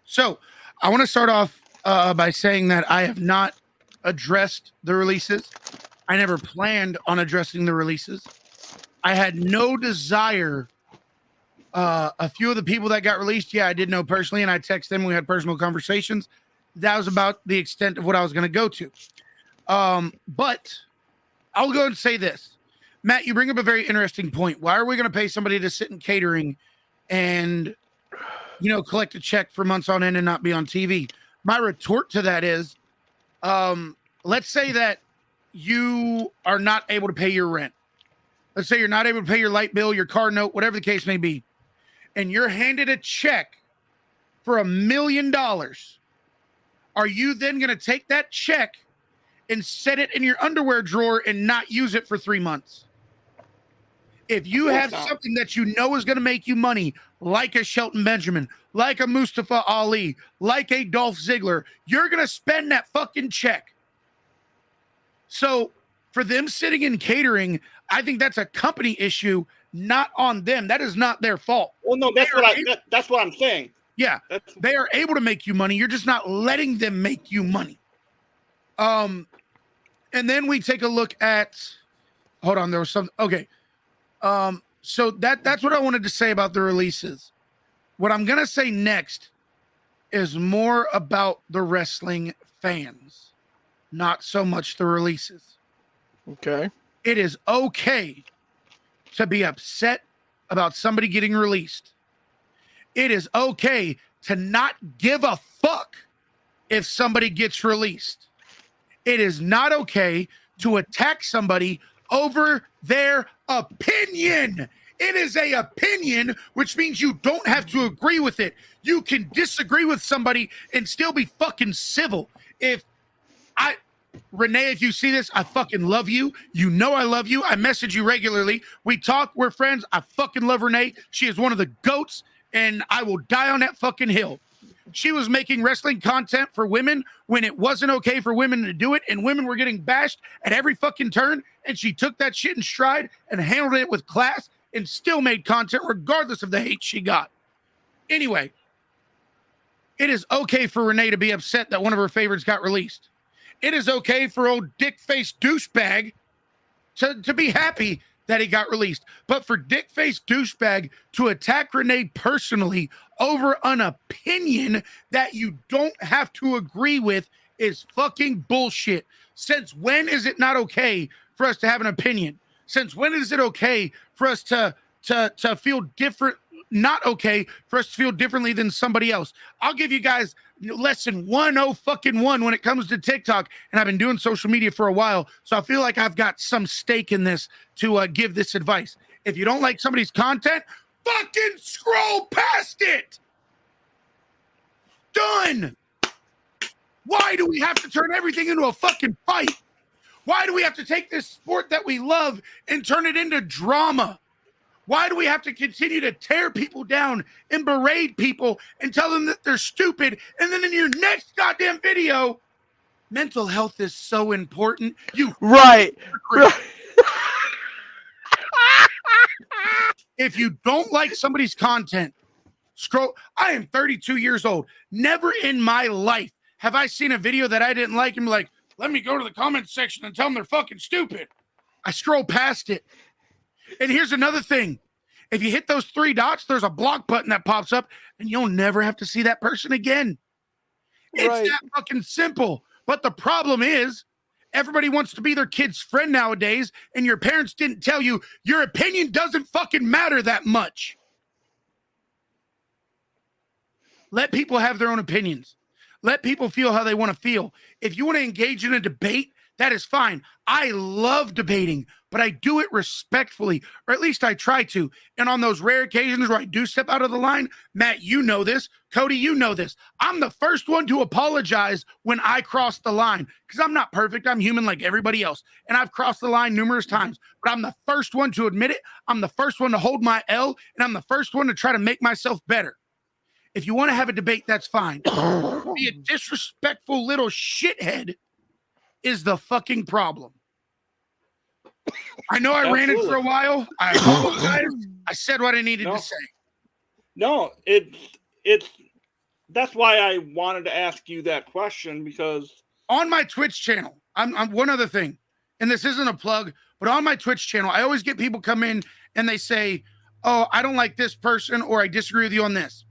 so I want to start off by saying that I have not addressed the releases. I never planned on addressing the releases. I had no desire. A few of the people that got released, I did know personally, and I texted them. We had personal conversations. That was about the extent of what I was going to go to. But I'll go and say this. Matt, you bring up a very interesting point. Why are we going to pay somebody to sit in catering and, collect a check for months on end and not be on TV? My retort to that is, let's say that you are not able to pay your rent. Let's say you're not able to pay your light bill, your car note, whatever the case may be, and you're handed a check for $1 million. Are you then going to take that check and set it in your underwear drawer and not use it for 3 months? If you have something that you know is going to make you money, like a Shelton Benjamin, like a Mustafa Ali, like a Dolph Ziggler, you're going to spend that fucking check. So for them sitting in catering, I think that's a company issue, not on them. That is not their fault.
Well, no, that's what I'm saying.
Yeah, they are able to make you money. You're just not letting them make you money. And then we take a look at, hold on, there was something. Okay. So that's what I wanted to say about the releases. What I'm going to say next is more about the wrestling fans, not so much the releases.
Okay.
It is okay to be upset about somebody getting released. It is okay to not give a fuck if somebody gets released. It is not okay to attack somebody over their opinion. It is an opinion, which means you don't have to agree with it. You can disagree with somebody and still be fucking civil. Renee, if you see this, I fucking love you. You know I love you. I message you regularly. We talk. We're friends. I fucking love Renee. She is one of the GOATs, and I will die on that fucking hill. She was making wrestling content for women when it wasn't okay for women to do it, and women were getting bashed at every fucking turn, and she took that shit in stride and handled it with class and still made content regardless of the hate she got. Anyway, it is okay for Renee to be upset that one of her favorites got released. It is okay for old dick-faced douchebag to be happy that he got released. But for dick-faced douchebag to attack Renee personally over an opinion that you don't have to agree with is fucking bullshit. Since when is it not okay for us to have an opinion? Since when is it okay for us to feel different? Not okay for us to feel differently than somebody else. I'll give you guys lesson 101 when it comes to TikTok, and I've been doing social media for a while, so I feel like I've got some stake in this to give this advice. If you don't like somebody's content, fucking scroll past it. Done. Why do we have to turn everything into a fucking fight? Why do we have to take this sport that we love and turn it into drama? Why do we have to continue to tear people down and berate people and tell them that they're stupid? And then in your next goddamn video, mental health is so important.
Right.
If you don't like somebody's content, scroll. I am 32 years old. Never in my life have I seen a video that I didn't like and be like, let me go to the comments section and tell them they're fucking stupid. I scroll past it. And here's another thing. If you hit those 3 dots, there's a block button that pops up and you'll never have to see that person again. It's that fucking simple. But the problem is everybody wants to be their kid's friend nowadays, and your parents didn't tell you your opinion doesn't fucking matter that much. Let people have their own opinions. Let people feel how they want to feel. If you want to engage in a debate, that is fine. I love debating, but I do it respectfully, or at least I try to. And on those rare occasions where I do step out of the line, Matt, you know this. Cody, you know this. I'm the first one to apologize when I cross the line because I'm not perfect. I'm human like everybody else. And I've crossed the line numerous times, but I'm the first one to admit it. I'm the first one to hold my L, and I'm the first one to try to make myself better. If you want to have a debate, that's fine. Be a disrespectful little shithead is the fucking problem. I know I ran it for a while. I apologize. I said what I needed to say.
No, that's why I wanted to ask you that question, because
on my Twitch channel, I'm one other thing, and this isn't a plug, but on my Twitch channel, I always get people come in and they say, "Oh, I don't like this person," or "I disagree with you on this."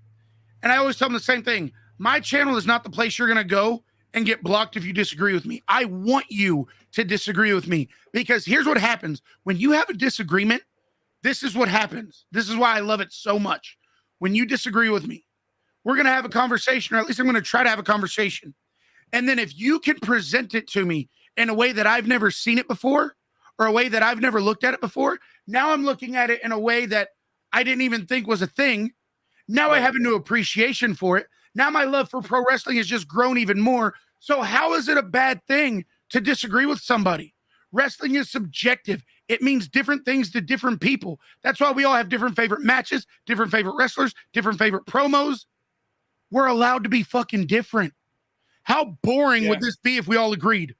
And I always tell them the same thing. My channel is not the place you're going to go and get blocked if you disagree with me. I want you to disagree with me, because here's what happens. When you have a disagreement, this is what happens. This is why I love it so much. When you disagree with me, we're going to have a conversation, or at least I'm going to try to have a conversation. And then if you can present it to me in a way that I've never seen it before, or a way that I've never looked at it before, now I'm looking at it in a way that I didn't even think was a thing. Now I have a new appreciation for it. Now my love for pro wrestling has just grown even more. So how is it a bad thing to disagree with somebody? Wrestling is subjective. It means different things to different people. That's why we all have different favorite matches, different favorite wrestlers, different favorite promos. We're allowed to be fucking different. How boring would this be if we all agreed?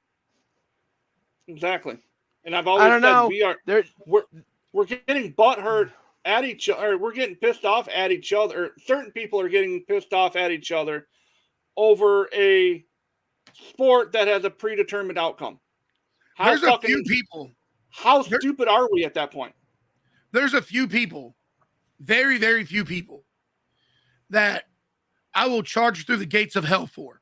Exactly. And I've always said we're getting butthurt at each other. We're getting pissed off at each other. Or certain people are getting pissed off at each other over a sport that has a predetermined outcome.
There's a few people.
How stupid are we at that point?
There's a few people, very, very few people, that I will charge through the gates of hell for.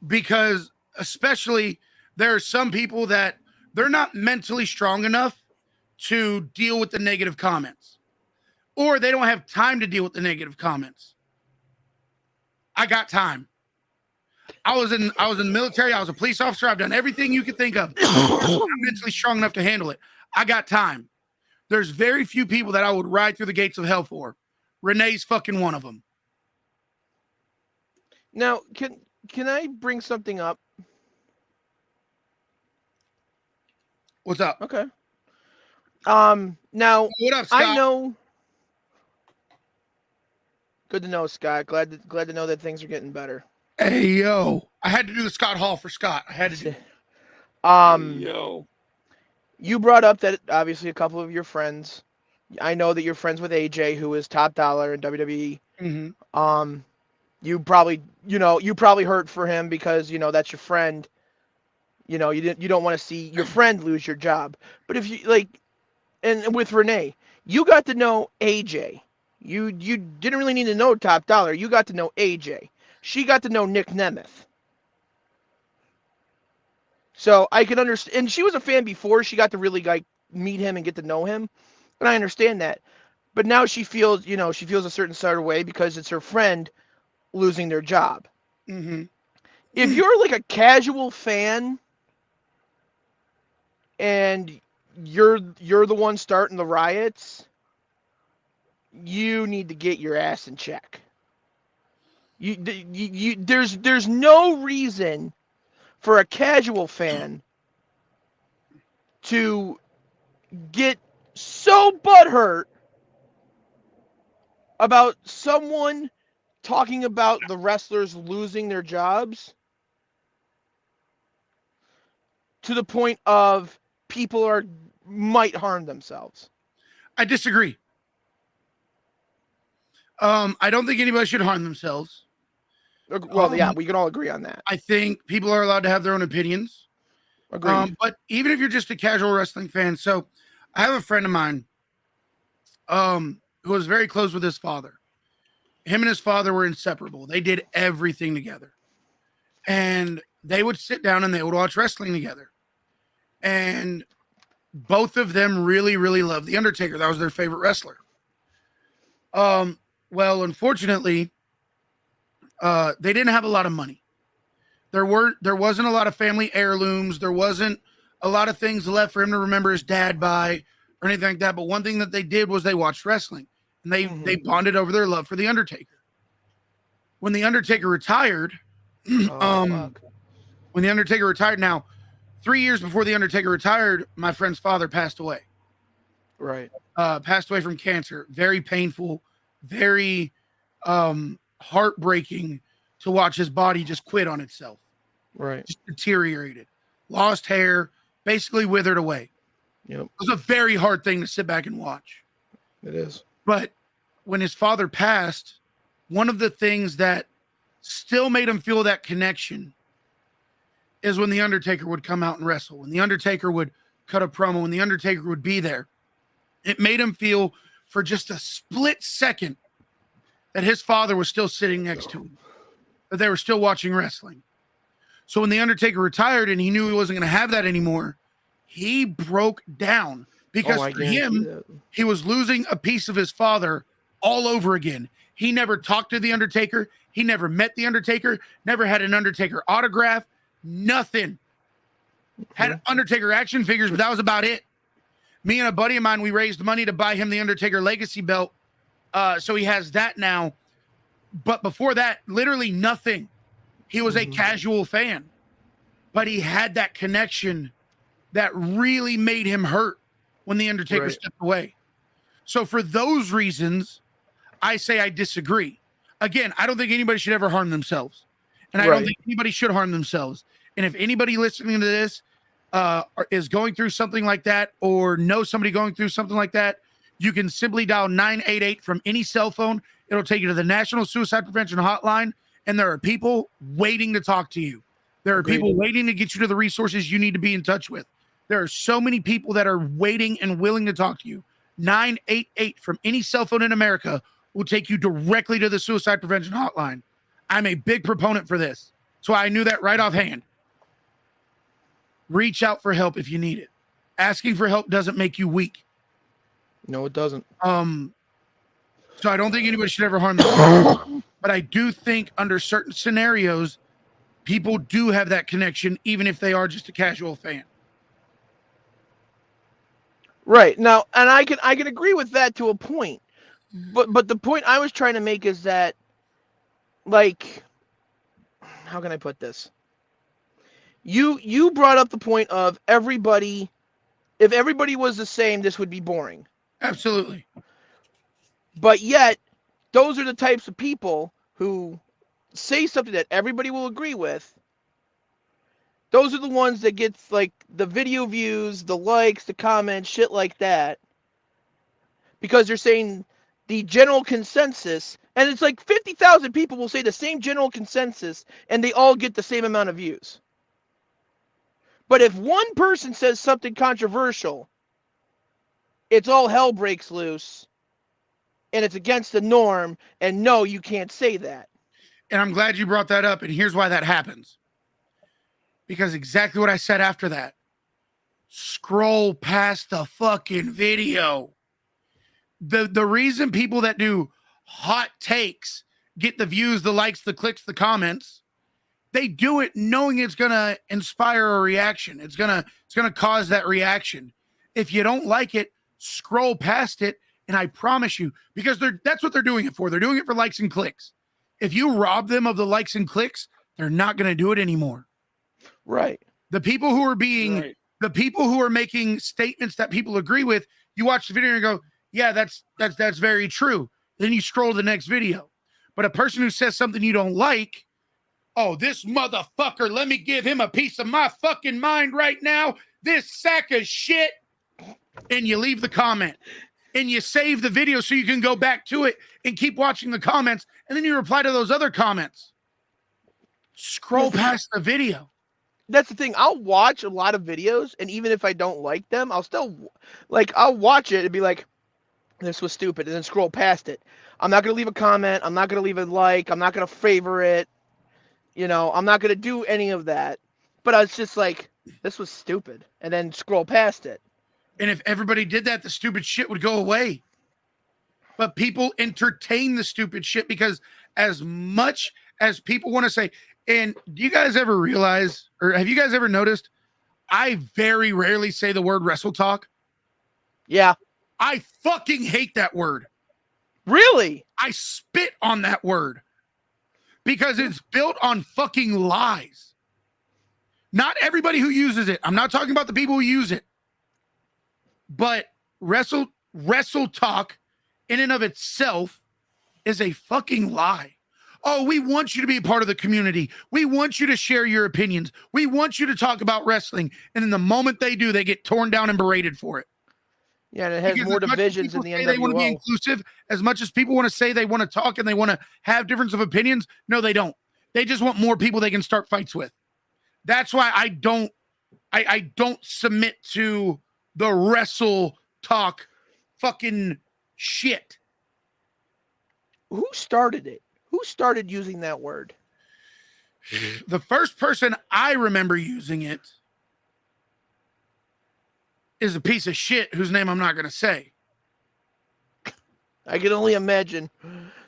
Because especially there are some people that they're not mentally strong enough to deal with the negative comments, or they don't have time to deal with the negative comments. I got time. I was in the military. I was a police officer. I've done everything you could think of. I'm mentally strong enough to handle it. I got time. There's very few people that I would ride through the gates of hell for. Renee's fucking one of them.
Now, can I bring something up?
What's up?
Okay. Now,
what up, Scott?
I know. Good to know, Scott. Glad to know that things are getting better.
Hey, yo. I had to do the Scott Hall for Scott. I had to do
yo.
You brought up that obviously a couple of your friends. I know that you're friends with AJ, who is top dollar in WWE.
Mm-hmm.
You probably hurt for him because, that's your friend. You don't want to see your friend lose your job. But if you and with Renee, you got to know AJ. You didn't really need to know top dollar. You got to know AJ. She got to know Nick Nemeth. So I can understand, and she was a fan before she got to really meet him and get to know him, and I understand that. But now she feels a certain sort of way because it's her friend losing their job.
Mm-hmm.
If you're like a casual fan and you're the one starting the riots, you need to get your ass in check. There's no reason for a casual fan to get so butthurt about someone talking about the wrestlers losing their jobs to the point of people might harm themselves.
I disagree. I don't think anybody should harm themselves.
Well, yeah, we can all agree on that.
I think people are allowed to have their own opinions.
Agreed.
But even if you're just a casual wrestling fan, so I have a friend of mine who was very close with his father. Him and his father were inseparable. They did everything together. And they would sit down and they would watch wrestling together. And both of them really, really loved The Undertaker. That was their favorite wrestler. Well, unfortunately, they didn't have a lot of money. There wasn't a lot of family heirlooms. There wasn't a lot of things left for him to remember his dad by or anything like that. But one thing that they did was they watched wrestling, and they bonded over their love for the Undertaker. When the Undertaker retired, when the Undertaker retired, now 3 years before the Undertaker retired, my friend's father passed away.
Right.
Passed away from cancer. Very painful, very heartbreaking to watch his body just quit on itself.
Right.
Just deteriorated. Lost hair, basically withered away.
Yep.
It was a very hard thing to sit back and watch.
It is.
But when his father passed, one of the things that still made him feel that connection is when the Undertaker would come out and wrestle, when the Undertaker would cut a promo, when the Undertaker would be there. It made him feel for just a split second that his father was still sitting next to him, that they were still watching wrestling. So when the Undertaker retired and he knew he wasn't going to have that anymore, he broke down because for him, he was losing a piece of his father all over again. He never talked to the Undertaker. He never met the Undertaker, never had an Undertaker autograph, nothing. Had Undertaker action figures, but that was about it. Me and a buddy of mine, we raised money to buy him the Undertaker Legacy belt. So he has that now. But before that, literally nothing. He was a casual fan, but he had that connection that really made him hurt when the Undertaker stepped away. So for those reasons, I say I disagree. Again, I don't think anybody should ever harm themselves. And I don't think anybody should harm themselves. And if anybody listening to this is going through something like that or knows somebody going through something like that, you can simply dial 988 from any cell phone. It'll take you to the National Suicide Prevention Hotline, and there are people waiting to talk to you. There are people waiting to get you to the resources you need to be in touch with. There are so many people that are waiting and willing to talk to you. 988 from any cell phone in America will take you directly to the Suicide Prevention Hotline. I'm a big proponent for this, so I knew that right offhand. Reach out for help if you need it. Asking for help doesn't make you weak.
No, it doesn't.
So I don't think anybody should ever harm themselves. But I do think under certain scenarios, people do have that connection, even if they are just a casual fan.
Right. Now, and I can agree with that to a point. But the point I was trying to make is that, like, how can I put this? You brought up the point of everybody, if everybody was the same, this would be boring.
Absolutely.
But yet, those are the types of people who say something that everybody will agree with. Those are the ones that gets like the video views, the likes, the comments, shit like that. Because they're saying the general consensus, and it's like 50,000 people will say the same general consensus, and they all get the same amount of views. But if one person says something controversial, it's all hell breaks loose, and it's against the norm, and no, you can't say that.
And I'm glad you brought that up, and here's why that happens. Because exactly what I said after that. Scroll past the fucking video. The reason people that do hot takes get the views, the likes, the clicks, the comments, they do it knowing it's gonna inspire a reaction. It's gonna cause that reaction. If you don't like it, scroll past it, and I promise you, because that's what they're doing it for. They're doing it for likes and clicks. If you rob them of the likes and clicks, they're not gonna do it anymore.
Right.
The people who are the people who are making statements that people agree with, you watch the video and go, yeah, that's very true. Then you scroll to the next video. But a person who says something you don't like, oh, this motherfucker, let me give him a piece of my fucking mind right now. This sack of shit. And you leave the comment. And you save the video so you can go back to it and keep watching the comments. And then you reply to those other comments. Scroll past the video.
That's the thing. I'll watch a lot of videos, and even if I don't like them, I'll still, like, I'll watch it and be like, this was stupid, and then scroll past it. I'm not going to leave a comment. I'm not going to leave a like. I'm not going to favor it. You know, I'm not going to do any of that. But I was just like, this was stupid, and then scroll past it.
And if everybody did that, the stupid shit would go away. But people entertain the stupid shit because as much as people want to say. And do you guys ever realize, or have you guys ever noticed, I very rarely say the word wrestle talk.
Yeah.
I fucking hate that word.
Really?
I spit on that word because it's built on fucking lies. Not everybody who uses it. I'm not talking about the people who use it. But wrestle talk in and of itself is a fucking lie. Oh, we want you to be a part of the community. We want you to share your opinions. We want you to talk about wrestling. And then the moment they do, they get torn down and berated for it.
Yeah, and it has
Because
more
as much as
divisions in
people
the
say they want to be
NWO.
inclusive, as much as people want to say they want to talk and they want to have difference of opinions, no, they don't. They just want more people they can start fights with. That's why I don't submit to the wrestle talk fucking shit.
Who started it? Who started using that word?
The first person I remember using it is a piece of shit whose name I'm not going to say.
I can only imagine.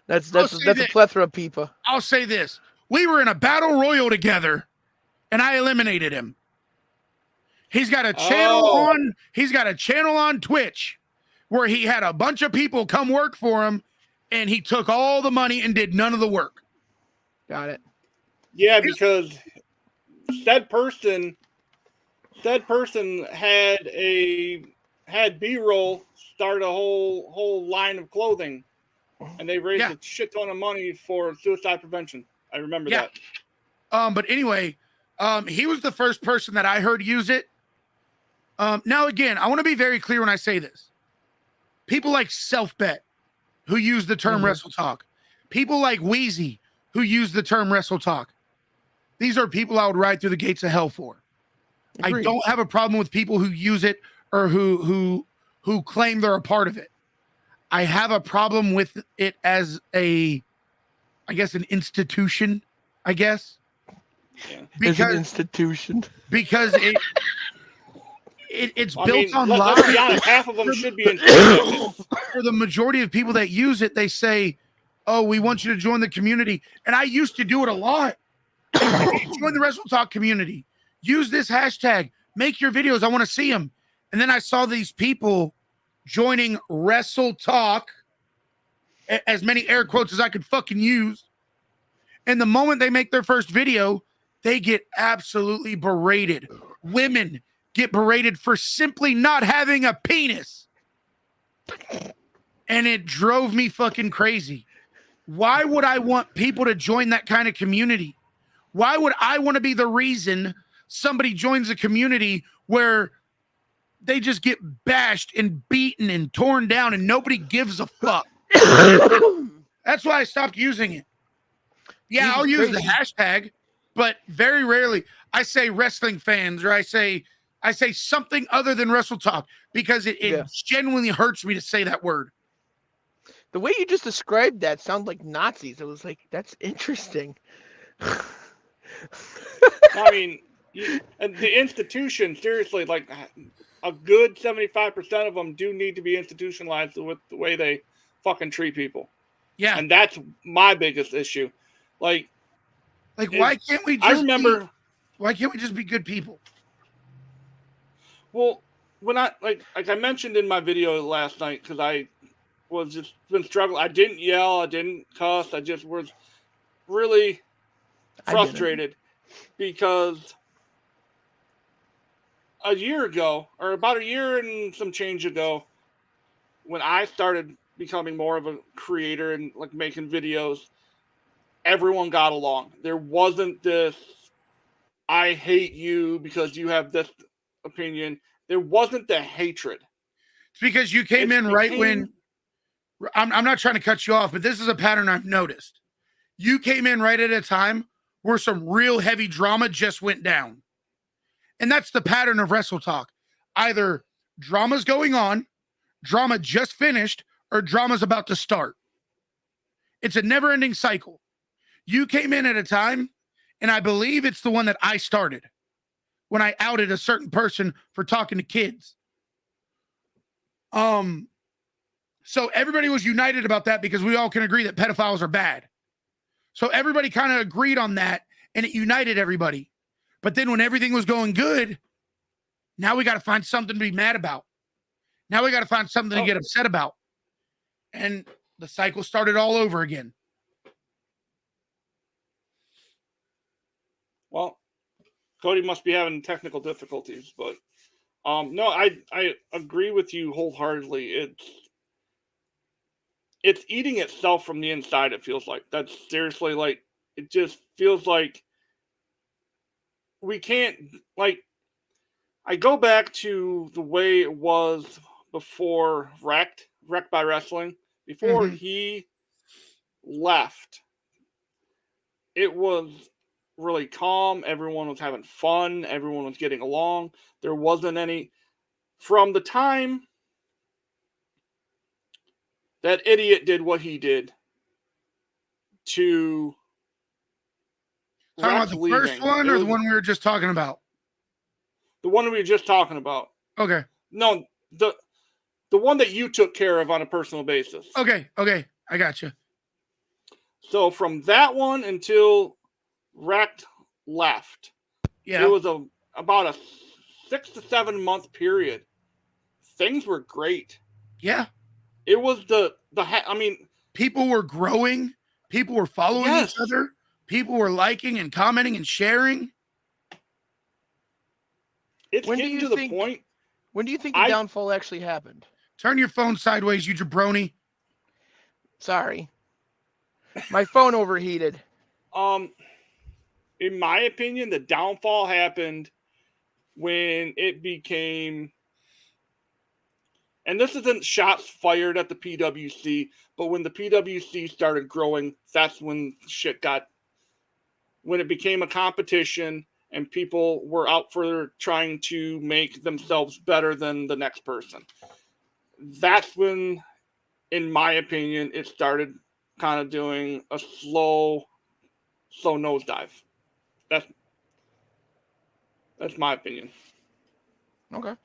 That's
I'll
a
say this.
plethora of people.
I'll say this. We were in a battle royal together and I eliminated him. He's got a channel on Twitch where he had a bunch of people come work for him and he took all the money and did none of the work.
Got it.
Yeah, because said person had B-roll start a whole line of clothing, and they raised a shit ton of money for suicide prevention. I remember that.
But anyway, he was the first person that I heard use it. Now again, I want to be very clear when I say this. People like Self-Bet, who use the term wrestle talk. People like Wheezy, who use the term wrestle talk. These are people I would ride through the gates of hell for.
Agreed.
I don't have a problem with people who use it or who claim they're a part of it. I have a problem with it as an institution, I guess.
Yeah.
Because,
as an institution.
Because it's built on lies.
Let's be honest, half of them should be in.
For the majority of people that use it, they say, "Oh, we want you to join the community." And I used to do it a lot. Join the Wrestle Talk community. Use this hashtag. Make your videos. I want to see them. And then I saw these people joining Wrestle Talk, as many air quotes as I could fucking use. And the moment they make their first video, they get absolutely berated. Women get berated for simply not having a penis. And it drove me fucking crazy. Why would I want people to join that kind of community? Why would I want to be the reason somebody joins a community where they just get bashed and beaten and torn down and nobody gives a fuck? That's why I stopped using it. Yeah, I'll use the hashtag, but very rarely I say wrestling fans or I say something other than Wrestle Talk because it genuinely hurts me to say that word.
The way you just described that sounded like Nazis. It was like, that's interesting.
I mean, and the institution, seriously, like a good 75% of them do need to be institutionalized with the way they fucking treat people.
Yeah.
And that's my biggest issue. Like
why can't we just be good people?
Well, when I mentioned in my video last night, because I was just been struggling. I didn't yell, I didn't cuss, I just was really frustrated because a year ago, or about a year and some change ago, when I started becoming more of a creator and like making videos, everyone got along. There wasn't this, I hate you because you have this opinion. There wasn't the hatred.
It's because you came in right when I'm not trying to cut you off, but this is a pattern I've noticed. You came in right at a time where some real heavy drama just went down. And that's the pattern of Wrestle Talk. Either drama's going on, drama just finished, or drama's about to start. It's a never-ending cycle. You came in at a time, and I believe it's the one that I started when I outed a certain person for talking to kids. So everybody was united about that because we all can agree that pedophiles are bad. So everybody kind of agreed on that, and it united everybody. But then when everything was going good, now we got to find something to be mad about. Now we got to find something to get upset about. And the cycle started all over again.
Well, Cody must be having technical difficulties, but no, I agree with you wholeheartedly. It's eating itself from the inside. It feels like that's seriously like it just feels like we can't like. I go back to the way it was before Wrecked by Wrestling. Before he left, it was really calm. Everyone was having fun. Everyone was getting along. There wasn't any. From the time that idiot did what he did to
Talking about the first one or the one we were just talking about?
The one we were just talking about.
Okay.
No, the one that you took care of on a personal basis.
Okay. I got you.
So from that one until Wrecked left, it was about a 6 to 7 month period. Things were great.
Yeah.
It was I mean,
people were growing. People were following each other. People were liking and commenting and sharing.
It's getting to the point.
When do you think the downfall actually happened?
Turn your phone sideways, you jabroni.
Sorry. My phone overheated.
In my opinion, the downfall happened when it became, and this isn't shots fired at the PWC, but when the PWC started growing, that's when when it became a competition and people were out for trying to make themselves better than the next person. That's when, in my opinion, it started kind of doing a slow nosedive. That's my opinion.
Okay.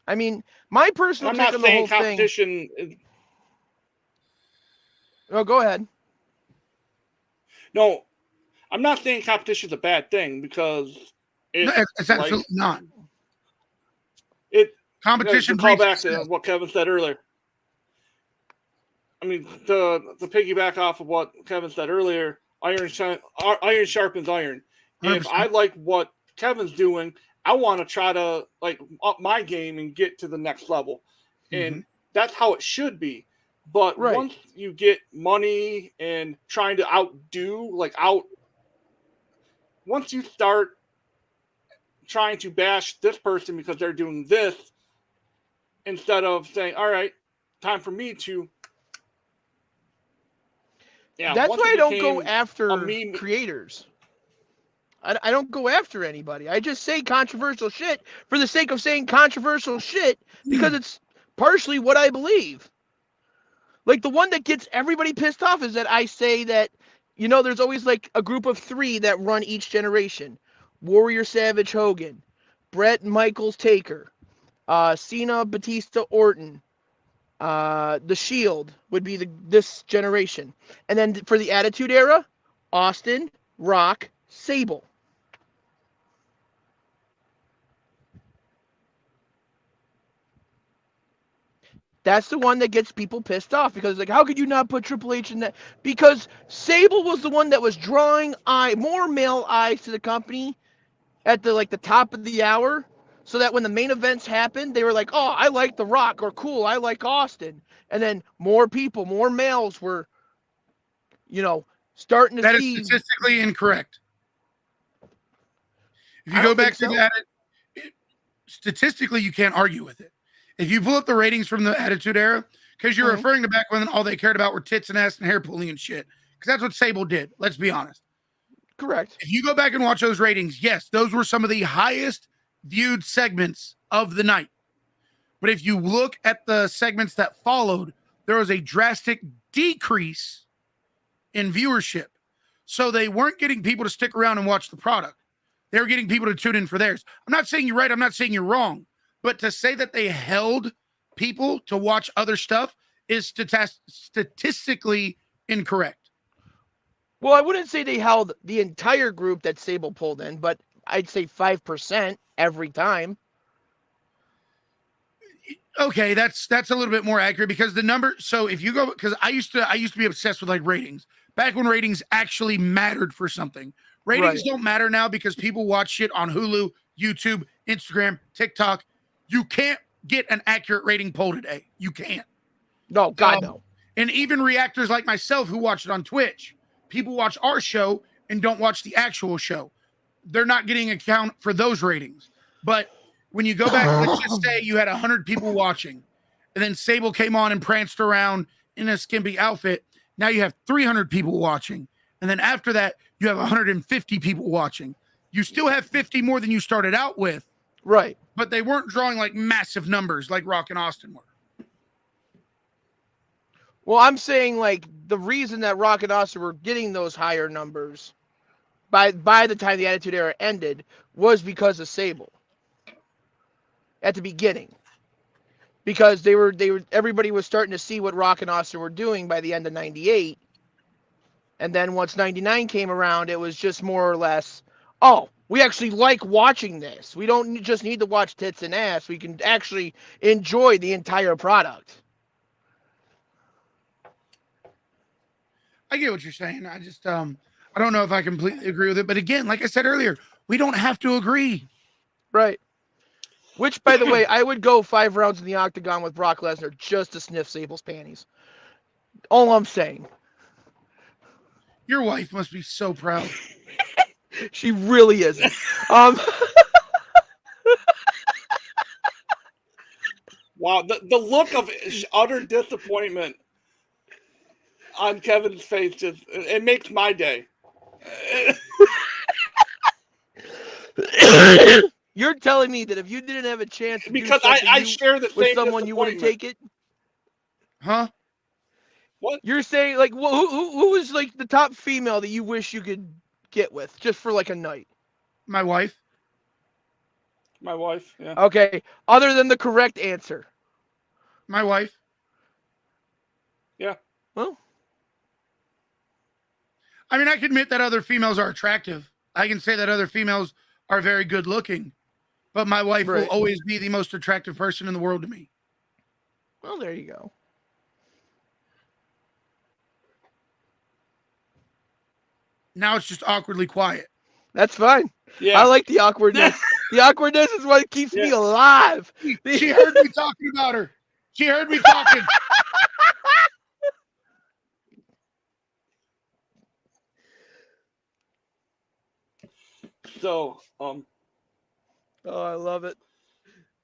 I mean, my personal take on the whole
competition
thing. Oh, go ahead.
No, I'm not saying competition is a bad thing because
it's absolutely not.
Competition. To call back to what Kevin said earlier. I mean, the piggyback off of what Kevin said earlier, iron sharpens iron. 100%. If I like what Kevin's doing, I want to try to like up my game and get to the next level. And that's how it should be. But once you get money and trying to outdo, once you start trying to bash this person because they're doing this, instead of saying, all right, time for me to.
Yeah, that's why I don't go after creators. I don't go after anybody. I just say controversial shit for the sake of saying controversial shit because it's partially what I believe. Like the one that gets everybody pissed off is that I say that, there's always like a group of 3 that run each generation. Warrior Savage Hogan, Brett Michaels Taker, Cena Batista Orton, the Shield would be this generation. And then for the Attitude Era, Austin, Rock, Sable. That's the one that gets people pissed off because, how could you not put Triple H in that? Because Sable was the one that was drawing more male eyes to the company at the top of the hour, so that when the main events happened, they were like, "Oh, I like The Rock," or "Cool, I like Austin," and then more males were, starting to see.
That is statistically incorrect. If you go back to that, statistically, you can't argue with it. If you pull up the ratings from the Attitude Era, because you're referring to back when all they cared about were tits and ass and hair pulling and shit, because that's what Sable did. Let's be honest.
Correct.
If you go back and watch those ratings, yes, those were some of the highest viewed segments of the night. But if you look at the segments that followed, there was a drastic decrease in viewership. So they weren't getting people to stick around and watch the product. They were getting people to tune in for theirs. I'm not saying you're right. I'm not saying you're wrong. But to say that they held people to watch other stuff is statistically incorrect.
Well, I wouldn't say they held the entire group that Sable pulled in, but I'd say 5% every time.
Okay, that's a little bit more accurate because the number. So if you go, because I used to be obsessed with like ratings back when ratings actually mattered for something. Ratings don't matter now because people watch shit on Hulu, YouTube, Instagram, TikTok. You can't get an accurate rating poll today. You can't.
No, God, no.
And even reactors like myself who watch it on Twitch, people watch our show and don't watch the actual show. They're not getting account for those ratings. But when you go back, let's just say you had 100 people watching, and then Sable came on and pranced around in a skimpy outfit. Now you have 300 people watching. And then after that, you have 150 people watching. You still have 50 more than you started out with.
Right.
But they weren't drawing like massive numbers like Rock and Austin were.
Well, I'm saying like the reason that Rock and Austin were getting those higher numbers by the time the Attitude Era ended was because of Sable. At the beginning. Because they were everybody was starting to see what Rock and Austin were doing by the end of 98. And then once 99 came around, it was just more or less, oh, we actually like watching this. We don't just need to watch tits and ass. We can actually enjoy the entire product.
I get what you're saying. I just I don't know if I completely agree with it. But again, like I said earlier, we don't have to agree.
Right. Which, by the way, I would go 5 rounds in the octagon with Brock Lesnar just to sniff Sable's panties. All I'm saying.
Your wife must be so proud.
She really isn't.
Wow, the look of utter disappointment on Kevin's face just it makes my day.
You're telling me that if you didn't have a chance to
because
do
I share the
with
same
someone, you wouldn't take it?
Huh?
What?
You're saying like who is like the top female that you wish you could get with just for like a night?
My wife.
My wife, yeah.
Okay, other than the correct answer.
My wife.
Yeah.
Well,
I mean, I can admit that other females are attractive. I can say that other females are very good looking, but my wife will always be the most attractive person in the world to me.
Well, there you go.
Now it's just awkwardly quiet.
That's fine.
Yeah.
I like the awkwardness. The awkwardness is what keeps me alive.
She heard me talking about her. She heard me talking.
So,
oh, I love it.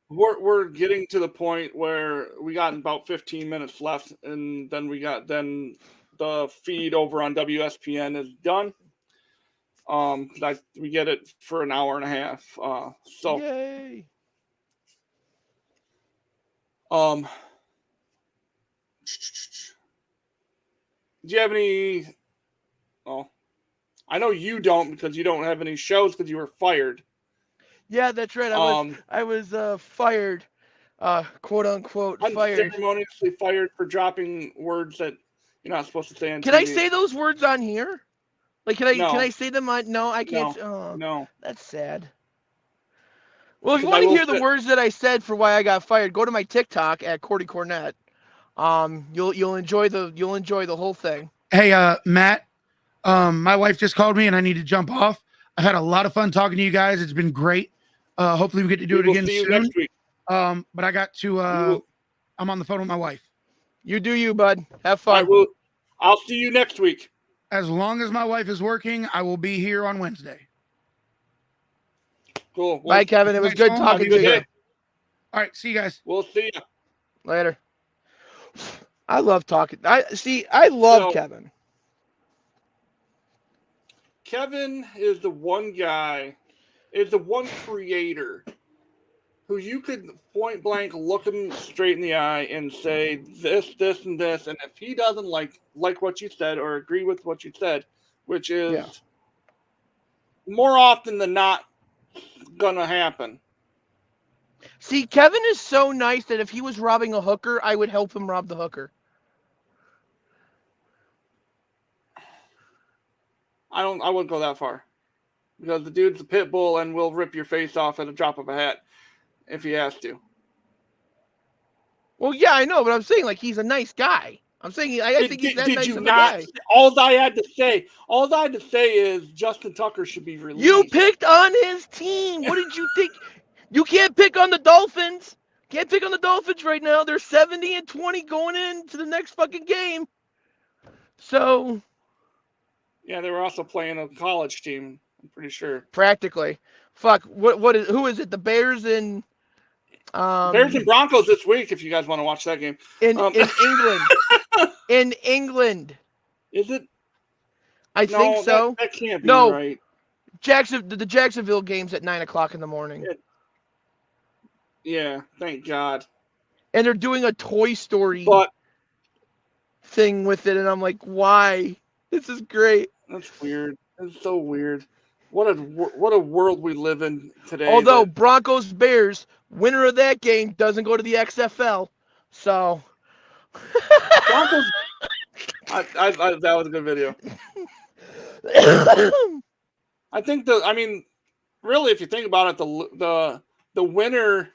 We're getting to the point where we got about 15 minutes left, and then the feed over on WSPN is done. We get it for an hour and a half. So
Yay.
Do you have any? Oh, I know you don't because you don't have any shows because you were fired.
Yeah, that's right. I was fired, quote unquote fired.
Unceremoniously fired for dropping words that you're not supposed to say on
Can
TV.
I say those words on here? Like, can I say them on? No, I can't.
No.
That's sad. Well, if you want to hear the words that I said for why I got fired, go to my TikTok at Cordy Cornett. You'll enjoy the whole thing.
Hey, Matt. My wife just called me and I need to jump off. I had a lot of fun talking to you guys. It's been great. Hopefully we get to do it again soon.
Next week.
But I got to. I'm on the phone with my wife.
You do you, bud. Have fun.
I'll see you next week.
As long as my wife is working, I will be here on Wednesday.
Cool.
Bye, Kevin. It was good talking to you.
All right. See you guys.
We'll see you
later. I love talking. I love Kevin.
Kevin is the one guy, is the one creator who you could point blank look him straight in the eye and say this, this, and this. And if he doesn't like what you said or agree with what you said, which is more often than not gonna happen.
See, Kevin is so nice that if he was robbing a hooker, I would help him rob the hooker.
I wouldn't go that far. Because the dude's a pit bull and will rip your face off at a drop of a hat if he has to.
Well, yeah, I know, but I'm saying like he's a nice guy. I'm saying I think he's that
did
nice
you
of a
not?
guy.
All I had to say is Justin Tucker should be released.
You picked on his team. What did you think? You can't pick on the Dolphins. Can't pick on the Dolphins right now. They're 70-20 going into the next fucking game. So
yeah, they were also playing a college team. I'm pretty sure.
practically, fuck. Who is it? The Bears and
Bears and Broncos this week. If you guys want to watch that game
in England. In England.
Is it?
I think so.
That can't be
No.
right.
The Jacksonville game's at 9:00 in the morning.
Yeah, thank God.
And they're doing a Toy Story
But
thing with it, and I'm like, why? This is great.
that's weird. It's so weird. What a world we live in today.
Although Broncos Bears, winner of that game doesn't go to the XFL, so
Broncos. That was a good video. I think really, if you think about it, the winner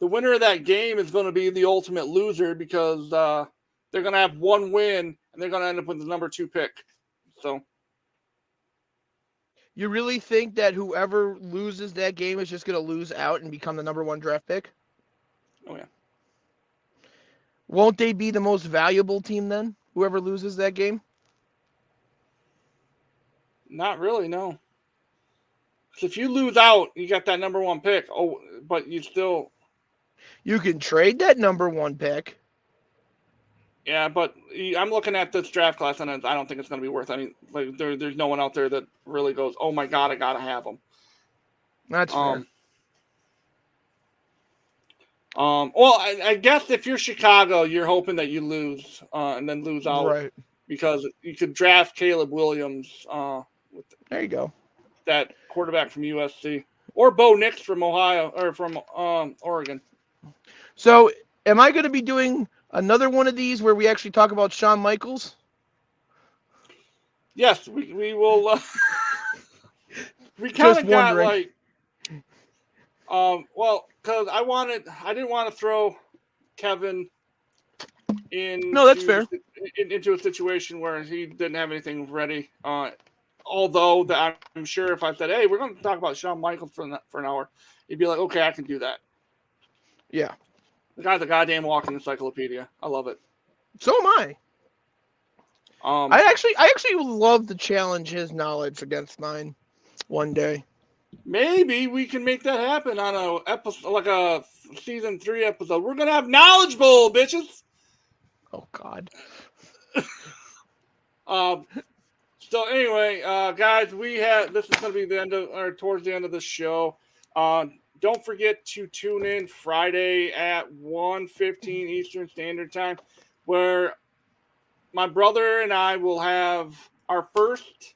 of that game is going to be the ultimate loser because they're going to have one win and they're going to end up with the number 2 pick. So,
you really think that whoever loses that game is just going to lose out and become the number 1 draft pick?
oh yeah,
Won't they be the most valuable team then? Whoever loses that game?
not really. No. If you lose out, you got that number 1 pick. Oh, but you still.
You can trade that number 1 pick.
Yeah, but I'm looking at this draft class, and I don't think it's going to be worth. I mean, like there's no one out there that really goes, "Oh my God, I gotta have them."
That's fair.
Well, I guess if you're Chicago, you're hoping that you lose and then lose out,
Right.
Because you could draft Caleb Williams,
There you go.
that quarterback from USC, or Bo Nix from Ohio or from Oregon.
So, am I going to be doing another one of these where we actually talk about Shawn Michaels?
Yes, we will. We kind of got like, well, because I didn't want to throw Kevin in.
No, that's fair.
Into a situation where he didn't have anything ready. Although that I'm sure if I said, "Hey, we're going to talk about Shawn Michaels for an hour," he'd be like, "Okay, I can do that."
Yeah.
The guy's a goddamn walking encyclopedia. I love it.
So am I. I actually would love to challenge his knowledge against mine one day.
Maybe we can make that happen on a episode, like a season 3 episode. We're gonna have Knowledge Bowl, bitches.
Oh God.
So anyway, guys, this is gonna be the end of, or towards the end of the show. Don't forget to tune in Friday at 1:15 Eastern Standard Time, where my brother and I will have our first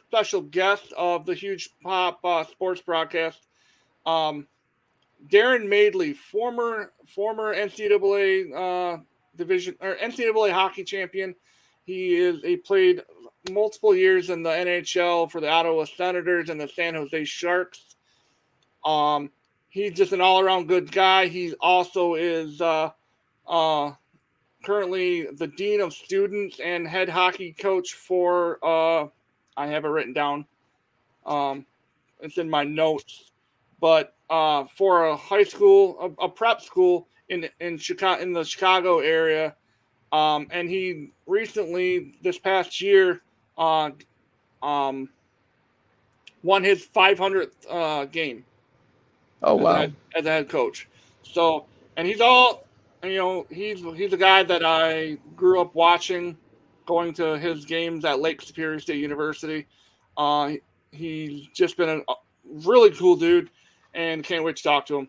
special guest of the Huge Pop sports broadcast, Darren Madeley, former NCAA division or NCAA hockey champion. He played multiple years in the NHL for the Ottawa Senators and the San Jose Sharks. He's just an all-around good guy. He also is currently the dean of students and head hockey coach for I have it written down. It's in my notes, but for a high school, a prep school in Chicago, in the Chicago area. And he recently, this past year, won his 500th game.
Oh wow!
As a head coach. So, and he's all, he's a guy that I grew up watching, going to his games at Lake Superior State University. He's just been a really cool dude, and can't wait to talk to him.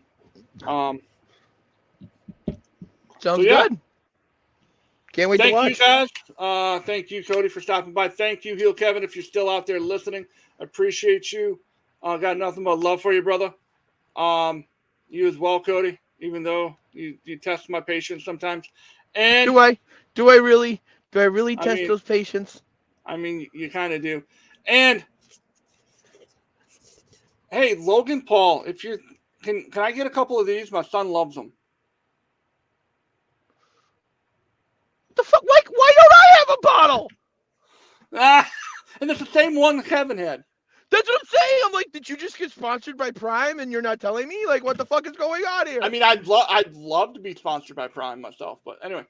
Sounds good. Can't wait to watch.
Thank you, guys. Thank you, Cody, for stopping by. Thank you, Heel Kevin, if you're still out there listening. I appreciate you. Got nothing but love for you, brother. You as well, Cody, even though you test my patience sometimes. And
do I really test those patients?
I mean, you kind of do. And hey, Logan Paul, if you can I get a couple of these? My son loves them.
The fuck? Like, why don't I have a bottle?
And it's the same one Kevin had.
That's what I'm saying. I'm like, did you just get sponsored by Prime and you're not telling me? Like, what the fuck is going on here?
I mean, I'd love to be sponsored by Prime myself, but anyway.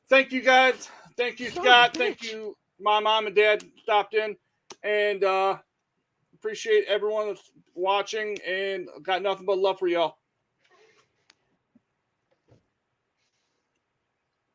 Thank you guys. Thank you, Scott. Thank you, my mom and dad stopped in, and appreciate everyone that's watching. And got nothing but love for y'all.